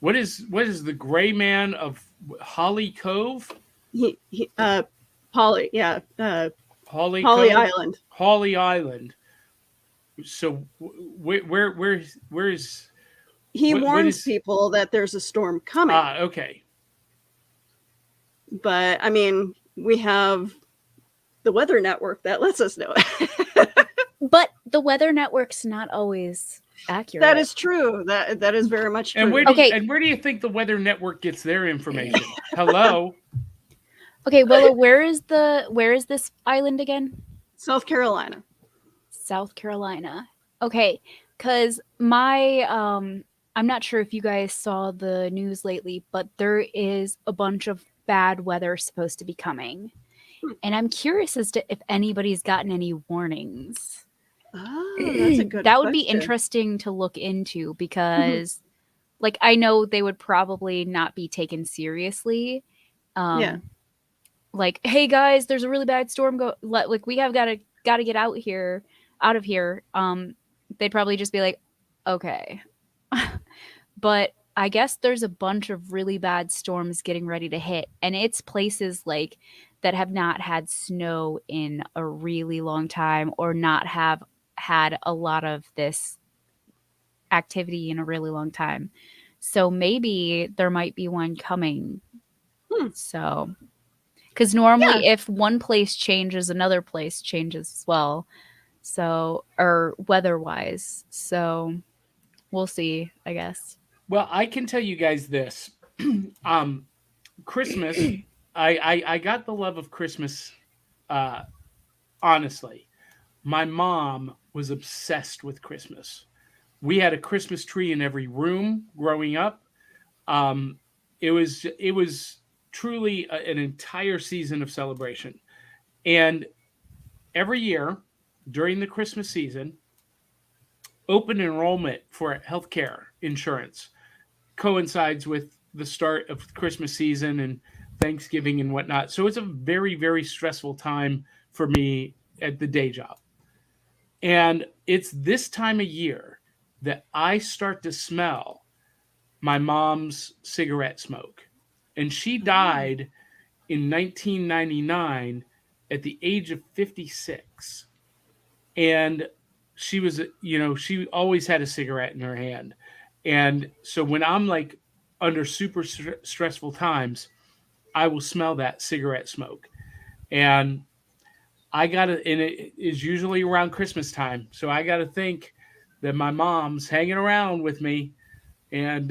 What is the Gray Man of Holly Cove? Polly, yeah, Holly Island. Holly Island. So where is he warns people that there's a storm coming? Okay. But I mean, we have the Weather Network that lets us know. But the Weather Network's not always accurate. That is true. That is very much true. And where do you think the Weather Network gets their information? Hello. Okay, Willow, where is this island again? South Carolina. South Carolina. Okay, because I'm not sure if you guys saw the news lately, but there is a bunch of bad weather supposed to be coming. And I'm curious as to if anybody's gotten any warnings. Oh, that's a good That would be question. interesting to look into, because like, I know they would probably not be taken seriously. Yeah. Like, hey guys, there's a really bad storm like, we have got to get out of here. They'd probably just be like, okay. But I guess there's a bunch of really bad storms getting ready to hit, and it's places like that have not had snow in a really long time, or not have had a lot of this activity in a really long time. So maybe there might be one coming. So, because normally if one place changes, another place changes as well. So, or weather-wise. So we'll see, I guess. Well, I can tell you guys this. Christmas, I got the love of Christmas, honestly. My mom was obsessed with Christmas. We had a Christmas tree in every room growing up. It was truly an entire season of celebration. And every year during the Christmas season, open enrollment for healthcare insurance coincides with the start of Christmas season and Thanksgiving and whatnot. So it's a very, very stressful time for me at the day job. And it's this time of year that I start to smell my mom's cigarette smoke. And she died in 1999 at the age of 56. And she was, she always had a cigarette in her hand. And so when I'm like under super stressful times, I will smell that cigarette smoke. And and it is usually around Christmas time. So I got to think that my mom's hanging around with me and,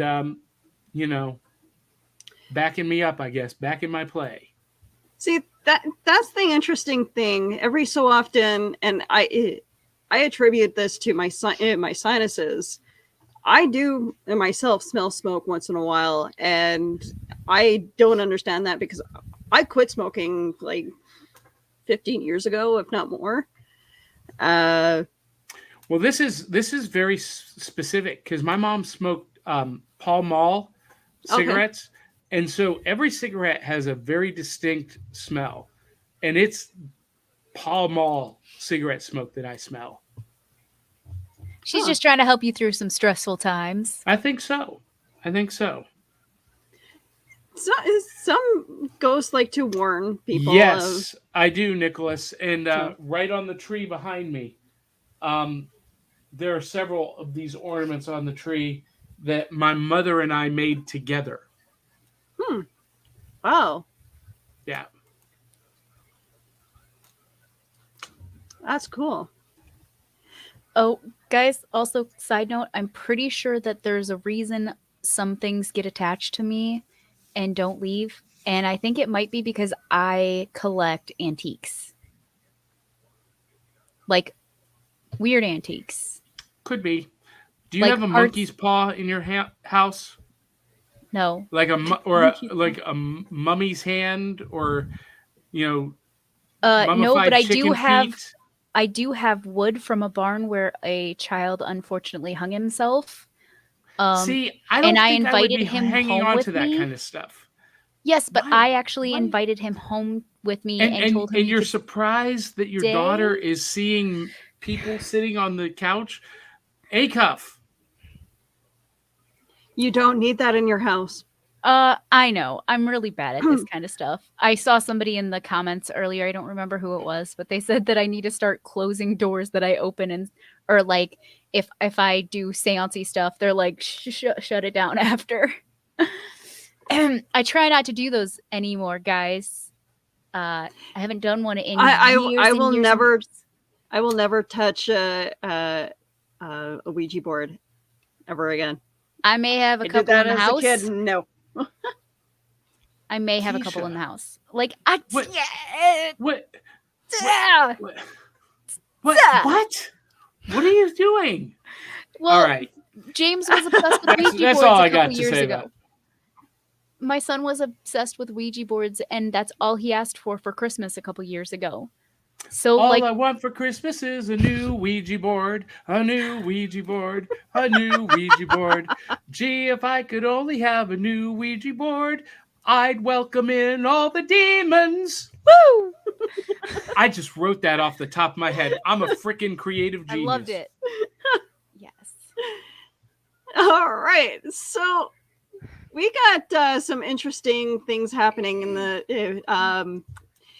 backing me up, I guess, back in my play. See, that's the interesting thing. Every so often, and I attribute this to my sinuses. I do myself smell smoke once in a while, and I don't understand that because I quit smoking like 15 years ago, if not more. Well, this is very specific because my mom smoked Pall Mall cigarettes, and so every cigarette has a very distinct smell, and it's Pall Mall cigarette smoke that I smell. She's just trying to help you through some stressful times. I think so. Some ghosts like to warn people. Yes, I do, Nicholas. And right on the tree behind me, there are several of these ornaments on the tree that my mother and I made together. Wow. Yeah. That's cool. Oh, guys, also, side note, I'm pretty sure that there's a reason some things get attached to me and don't leave. And I think it might be because I collect antiques. Like, weird antiques. Could be. Do you Like have a monkey's paw in your house? No. Like a mummy's hand, or no, mummified but I chicken do have feet? I do have wood from a barn where a child unfortunately hung himself. See, I don't and I think I would invited be him hanging home on with to that me. kind of stuff. Yes, but I actually invited him home with me and told him. And you're surprised that your daughter is seeing people sitting on the couch? A-cuff. You don't need that in your house. I know. I'm really bad at this kind of stuff. I saw somebody in the comments earlier. I don't remember who it was, but they said that I need to start closing doors that I open, or like if I do seance-y stuff, they're like shut it down after. I try not to do those anymore, guys. I haven't done one in years. I will years never. years. I will never touch a Ouija board ever again. I may have a couple in the house. As a kid, no. I may have a couple in the house. Like What? What? What are you doing? Well, all right. James was obsessed with Ouija that's boards all I a got couple to years say ago. about it. My son was obsessed with Ouija boards, and that's all he asked for Christmas a couple years ago. So, all I want for Christmas is a new Ouija board, a new Ouija board, a new Ouija board. Gee, if I could only have a new Ouija board, I'd welcome in all the demons. Woo! I just wrote that off the top of my head. I'm a freaking creative genius. I loved it. Yes. All right. So we got some interesting things happening in the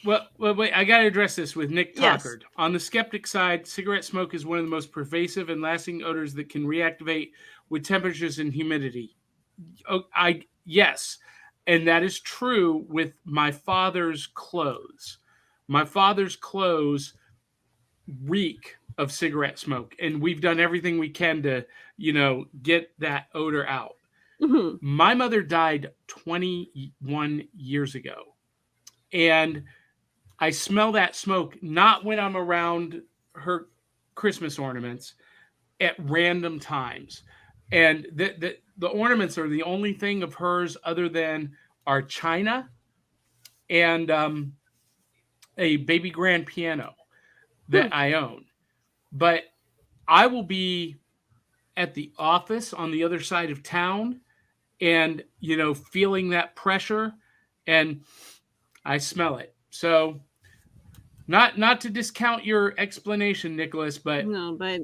Well, wait, I got to address this with Nick Yes. Tockard. On the skeptic side, cigarette smoke is one of the most pervasive and lasting odors that can reactivate with temperatures and humidity. Yes, and that is true with my father's clothes. My father's clothes reek of cigarette smoke, and we've done everything we can to, get that odor out. Mm-hmm. My mother died 21 years ago, and I smell that smoke not when I'm around her Christmas ornaments, at random times. And the ornaments are the only thing of hers other than our china and a baby grand piano that I own. But I will be at the office on the other side of town, and, you know, feeling that pressure, and I smell it. So not to discount your explanation, Nicholas, but No, but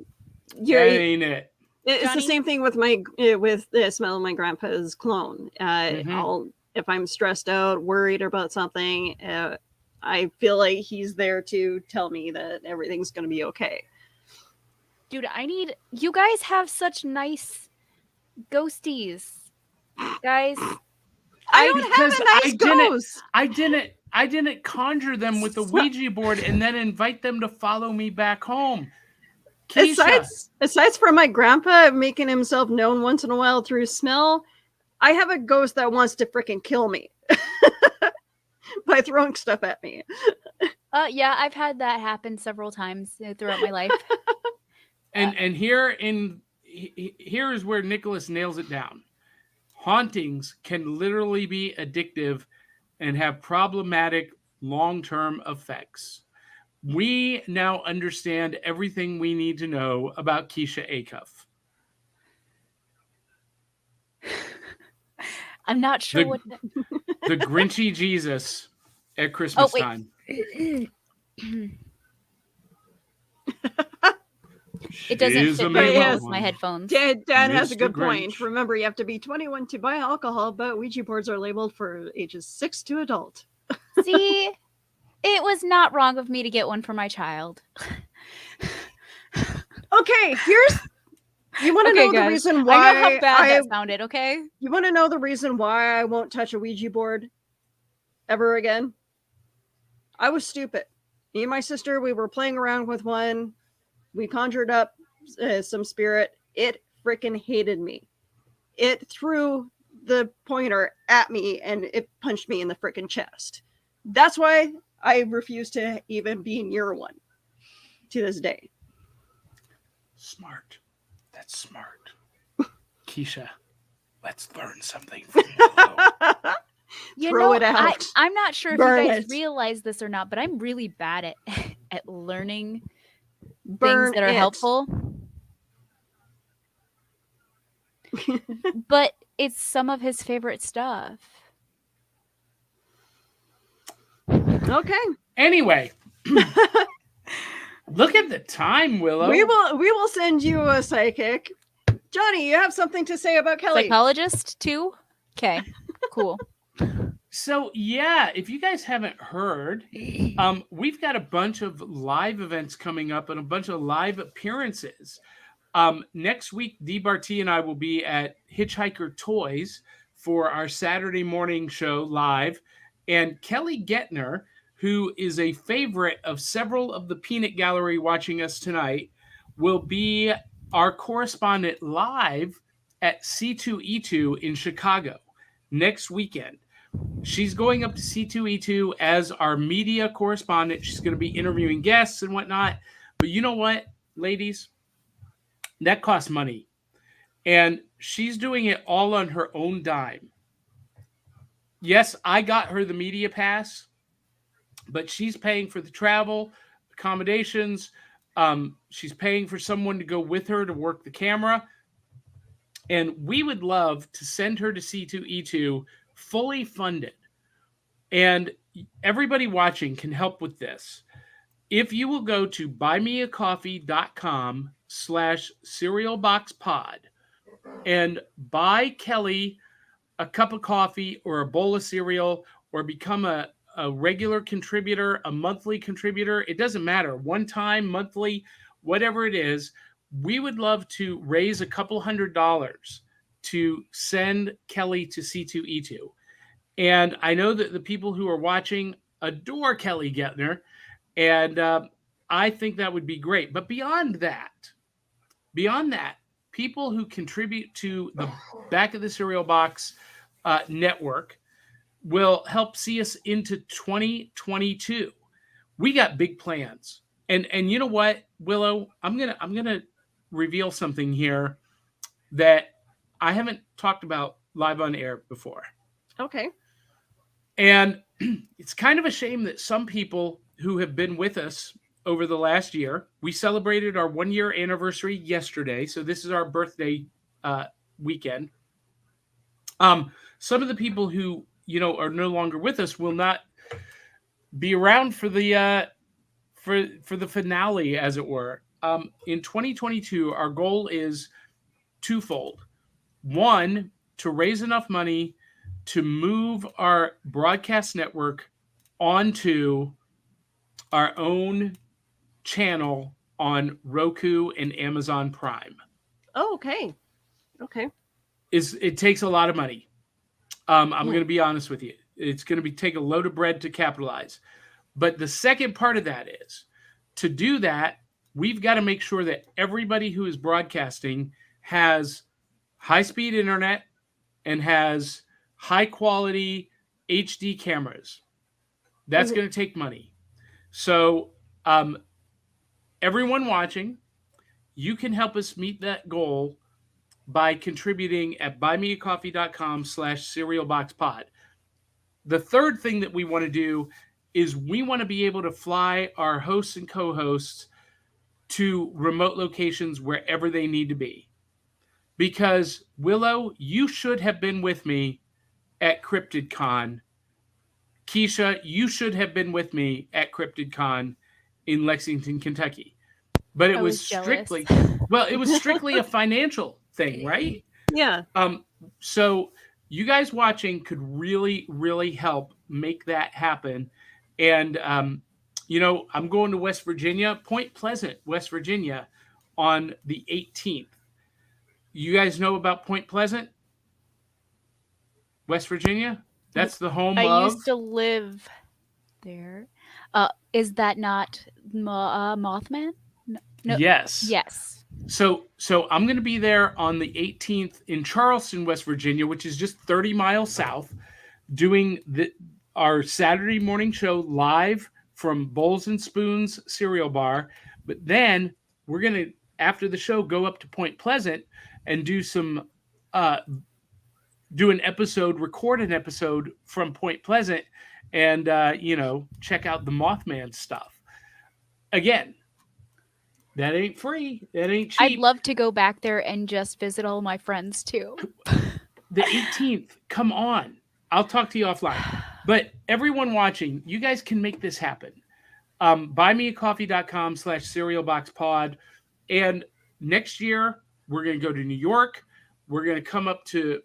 that you're ain't it. it's the Johnny? same thing with my with the smell of my grandpa's cologne. Mhm. If I'm stressed out, worried about something, I feel like he's there to tell me that everything's going to be okay. Dude, you guys have such nice ghosties. Guys, I don't Because have a nice ghost. I didn't conjure them with the Ouija board and then invite them to follow me back home. Keisha, Aside from my grandpa making himself known once in a while through smell, I have a ghost that wants to freaking kill me by throwing stuff at me. yeah, I've had that happen several times throughout my life. and here is where Nicholas nails it down. Hauntings can literally be addictive and have problematic long-term effects. We now understand everything we need to know about Keisha AKA. I'm not sure The- what. The Grinchy Jesus at Christmas wait. time. It doesn't She's fit a very mean well with one. my headphones. Dad has a Mr. good point. Grinch. Remember, you have to be 21 to buy alcohol, but Ouija boards are labeled for ages 6 to adult. See, it was not wrong of me to get one for my child. Okay, you want to Okay, know guys. the reason I why know how bad that sounded, okay? You want to know the reason why I won't touch a Ouija board ever again? I was stupid. Me and my sister, we were playing around with one. We conjured up some spirit. It freaking hated me. It threw the pointer at me and it punched me in the freaking chest. That's why I refuse to even be near one to this day. Smart. That's smart. Keisha, let's learn something from Willow. Throw it out. I'm not sure if Burn you guys it. realize this or not, but I'm really bad at at learning Burn things that are it. helpful. But it's some of his favorite stuff. Okay. Anyway, look at the time, Willow. We will send you a psychic. Johnny, you have something to say about Kelly? Psychologist too? Okay, cool. So yeah, if you guys haven't heard, we've got a bunch of live events coming up and a bunch of live appearances. Next week, Dee Barty and I will be at Hitchhiker Toys for our Saturday morning show live. And Kelly Gettner, who is a favorite of several of the Peanut Gallery watching us tonight, will be our correspondent live at C2E2 in Chicago next weekend. She's going up to C2E2 as our media correspondent. She's going to be interviewing guests and whatnot. But you know what, ladies? That costs money. And she's doing it all on her own dime. Yes, I got her the media pass, but she's paying for the travel, accommodations. She's paying for someone to go with her to work the camera. And we would love to send her to C2E2 fully funded. And everybody watching can help with this. If you will go to buymeacoffee.com/cerealboxpod and buy Kelly a cup of coffee or a bowl of cereal or become a regular contributor, a monthly contributor, it doesn't matter, one time, monthly, whatever it is, we would love to raise a couple $100 to send Kelly to C2E2. And I know that the people who are watching adore Kelly Gettner, and I think that would be great. But beyond that, people who contribute to the Back of the Cereal Box network will help see us into 2022. We got big plans. And you know what, Willow? I'm gonna reveal something here that I haven't talked about live on air before. Okay. And it's kind of a shame that some people who have been with us over the last year, we celebrated our 1-year anniversary yesterday. So this is our birthday weekend. Some of the people who, are no longer with us will not be around for the for the finale, as it were. In 2022, our goal is twofold. One, to raise enough money to move our broadcast network onto our own channel on Roku and Amazon Prime. Oh, okay. Okay. It takes a lot of money. I'm going to be honest with you. It's going to take a load of bread to capitalize. But the second part of that is, to do that, we've got to make sure that everybody who is broadcasting has high-speed internet and has high-quality HD cameras. That's going to take money. So everyone watching, you can help us meet that goal by contributing at buymeacoffee.com/cerealboxpod. The third thing that we want to do is we want to be able to fly our hosts and co-hosts to remote locations wherever they need to be. Because, Willow, you should have been with me at CryptidCon. Keisha, you should have been with me at CryptidCon in Lexington, Kentucky. But it was strictly a financial thing, right? Yeah. So you guys watching could really, really help make that happen. And, I'm going to West Virginia, Point Pleasant, West Virginia, on the 18th. You guys know about Point Pleasant, West Virginia? That's the home of... I used to live there. Is that not Mothman? No. Yes. Yes. So I'm going to be there on the 18th in Charleston, West Virginia, which is just 30 miles south, doing our Saturday morning show live from Bowls and Spoons Cereal Bar. But then we're going to, after the show, go up to Point Pleasant and do record an episode from Point Pleasant and, check out the Mothman stuff. Again, that ain't free. That ain't cheap. I'd love to go back there and just visit all my friends too. The 18th, come on. I'll talk to you offline. But everyone watching, you guys can make this happen. Buymeacoffee.com/cerealboxpod. And next year, we're going to go to New York. We're going to come up to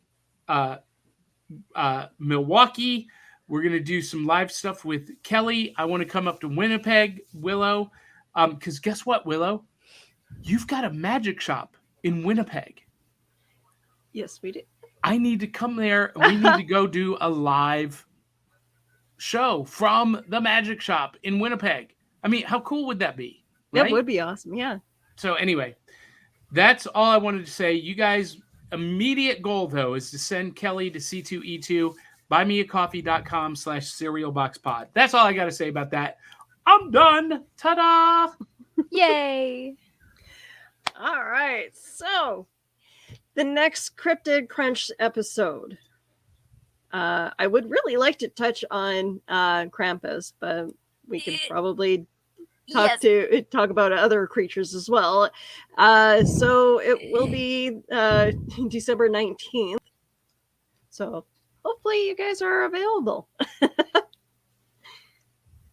Milwaukee. We're going to do some live stuff with Kelly. I want to come up to Winnipeg, Willow. Because guess what, Willow? You've got a magic shop in Winnipeg. Yes, we do. I need to come there, and we need to go do a live show from the magic shop in Winnipeg. I mean, how cool would that be? Right? That would be awesome, yeah. So anyway, that's all I wanted to say. You guys, immediate goal, though, is to send Kelly to C2E2, buymeacoffee.com/cerealboxpod. That's all I got to say about that. I'm done. Ta-da! Yay! All right. So, the next Cryptid Crunch episode. I would really like to touch on Krampus, but we could probably talk about other creatures as well. So it will be December 19th. So hopefully you guys are available.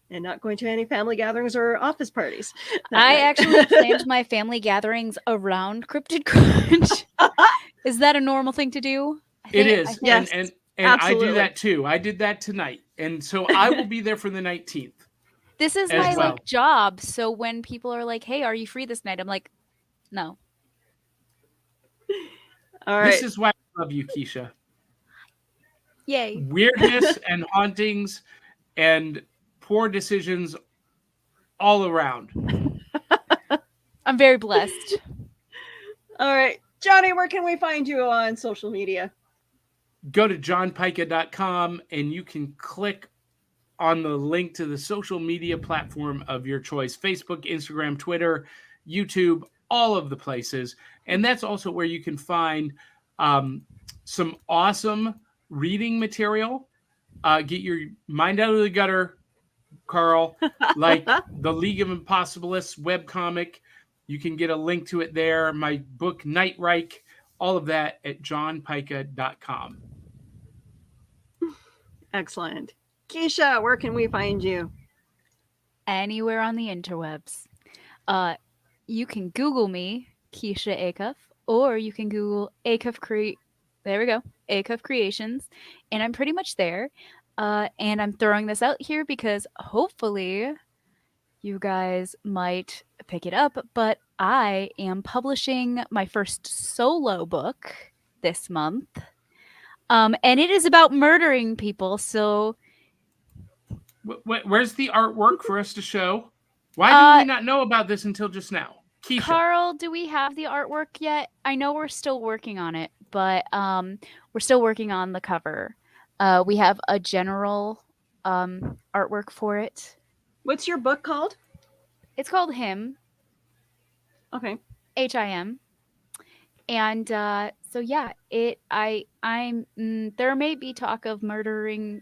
And not going to any family gatherings or office parties. I actually planned my family gatherings around Cryptid Crunch. Is that a normal thing to do? It is. Yes, and absolutely. I do that too. I did that tonight. And so I will be there for the 19th. This is as my well. job. So when people are like, hey, are you free this night? I'm like, no. All right. This is why I love you, Keisha. Yay. Weirdness and hauntings and poor decisions all around. I'm very blessed. All right. Johnny, where can we find you on social media? Go to johnpyka.com and you can click on the link to the social media platform of your choice. Facebook, Instagram, Twitter, YouTube, all of the places. And that's also where you can find some awesome reading material. Get your mind out of the gutter, Carl, like the League of Impossibilists webcomic. You can get a link to it there. My book, Night Reich, all of that at johnpyka.com. Excellent. Keisha, where can we find you? Anywhere on the interwebs. You can Google me, Keisha Acuff, or you can Google there we go, Acuff Creations, and I'm pretty much there. And I'm throwing this out here because hopefully you guys might pick it up, but I am publishing my first solo book this month. And it is about murdering people, so Where's the artwork for us to show? Why did we not know about this until just now? Keisha. Carl, do we have the artwork yet? I know we're still working on it, but we're still working on the cover. We have a general artwork for it. What's your book called? It's called Him. Okay. HIM. And so yeah, there may be talk of murdering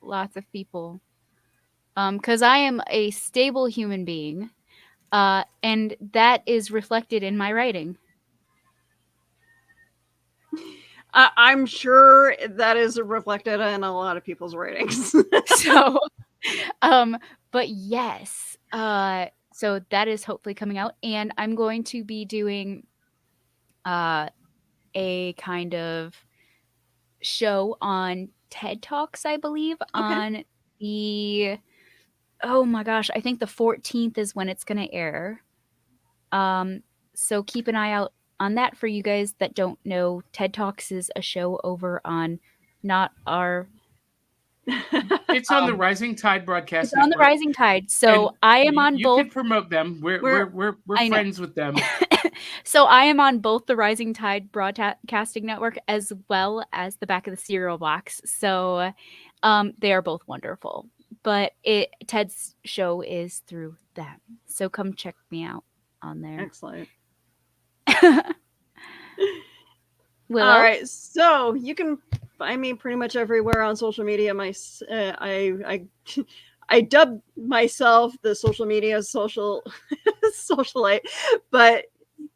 lots of people. Because I am a stable human being. And that is reflected in my writing. I'm sure that is reflected in a lot of people's writings. So, but yes, so that is hopefully coming out, and I'm going to be doing a kind of show on TED Talks, I believe, on the, oh my gosh, I think the 14th is when it's going to air. So keep an eye out on that. For you guys that don't know, TED Talks is a show over on not our... It's on the Rising Tide broadcast. It's on the Rising Tide. So and I am on both. You can promote them. We're friends with them. So I am on both the Rising Tide broadcasting network as well as the Back of the Cereal Box. So they are both wonderful. But Ted's show is through them. So come check me out on there. Excellent. Willow? All right, so you can find me pretty much everywhere on social media. I dubbed myself the social media socialite, but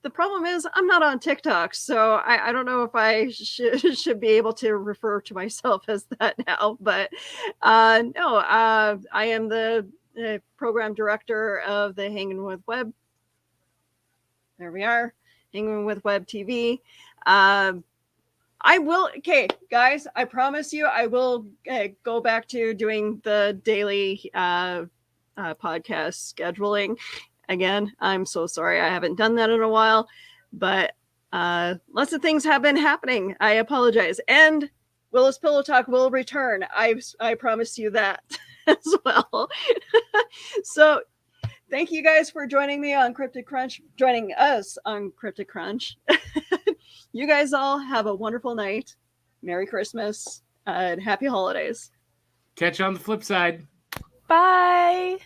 the problem is I'm not on TikTok, so I don't know if I should be able to refer to myself as that now. But no, I am the program director of the Hanging with Web. There we are, Hanging with Web TV. I will, okay, guys, I promise you, I will go back to doing the daily podcast scheduling again. I'm so sorry. I haven't done that in a while, but lots of things have been happening. I apologize. And Willow's Pillow Talk will return. I promise you that as well. So thank you guys for joining us on Cryptid Crunch. You guys all have a wonderful night. Merry Christmas and happy holidays. Catch you on the flip side. Bye.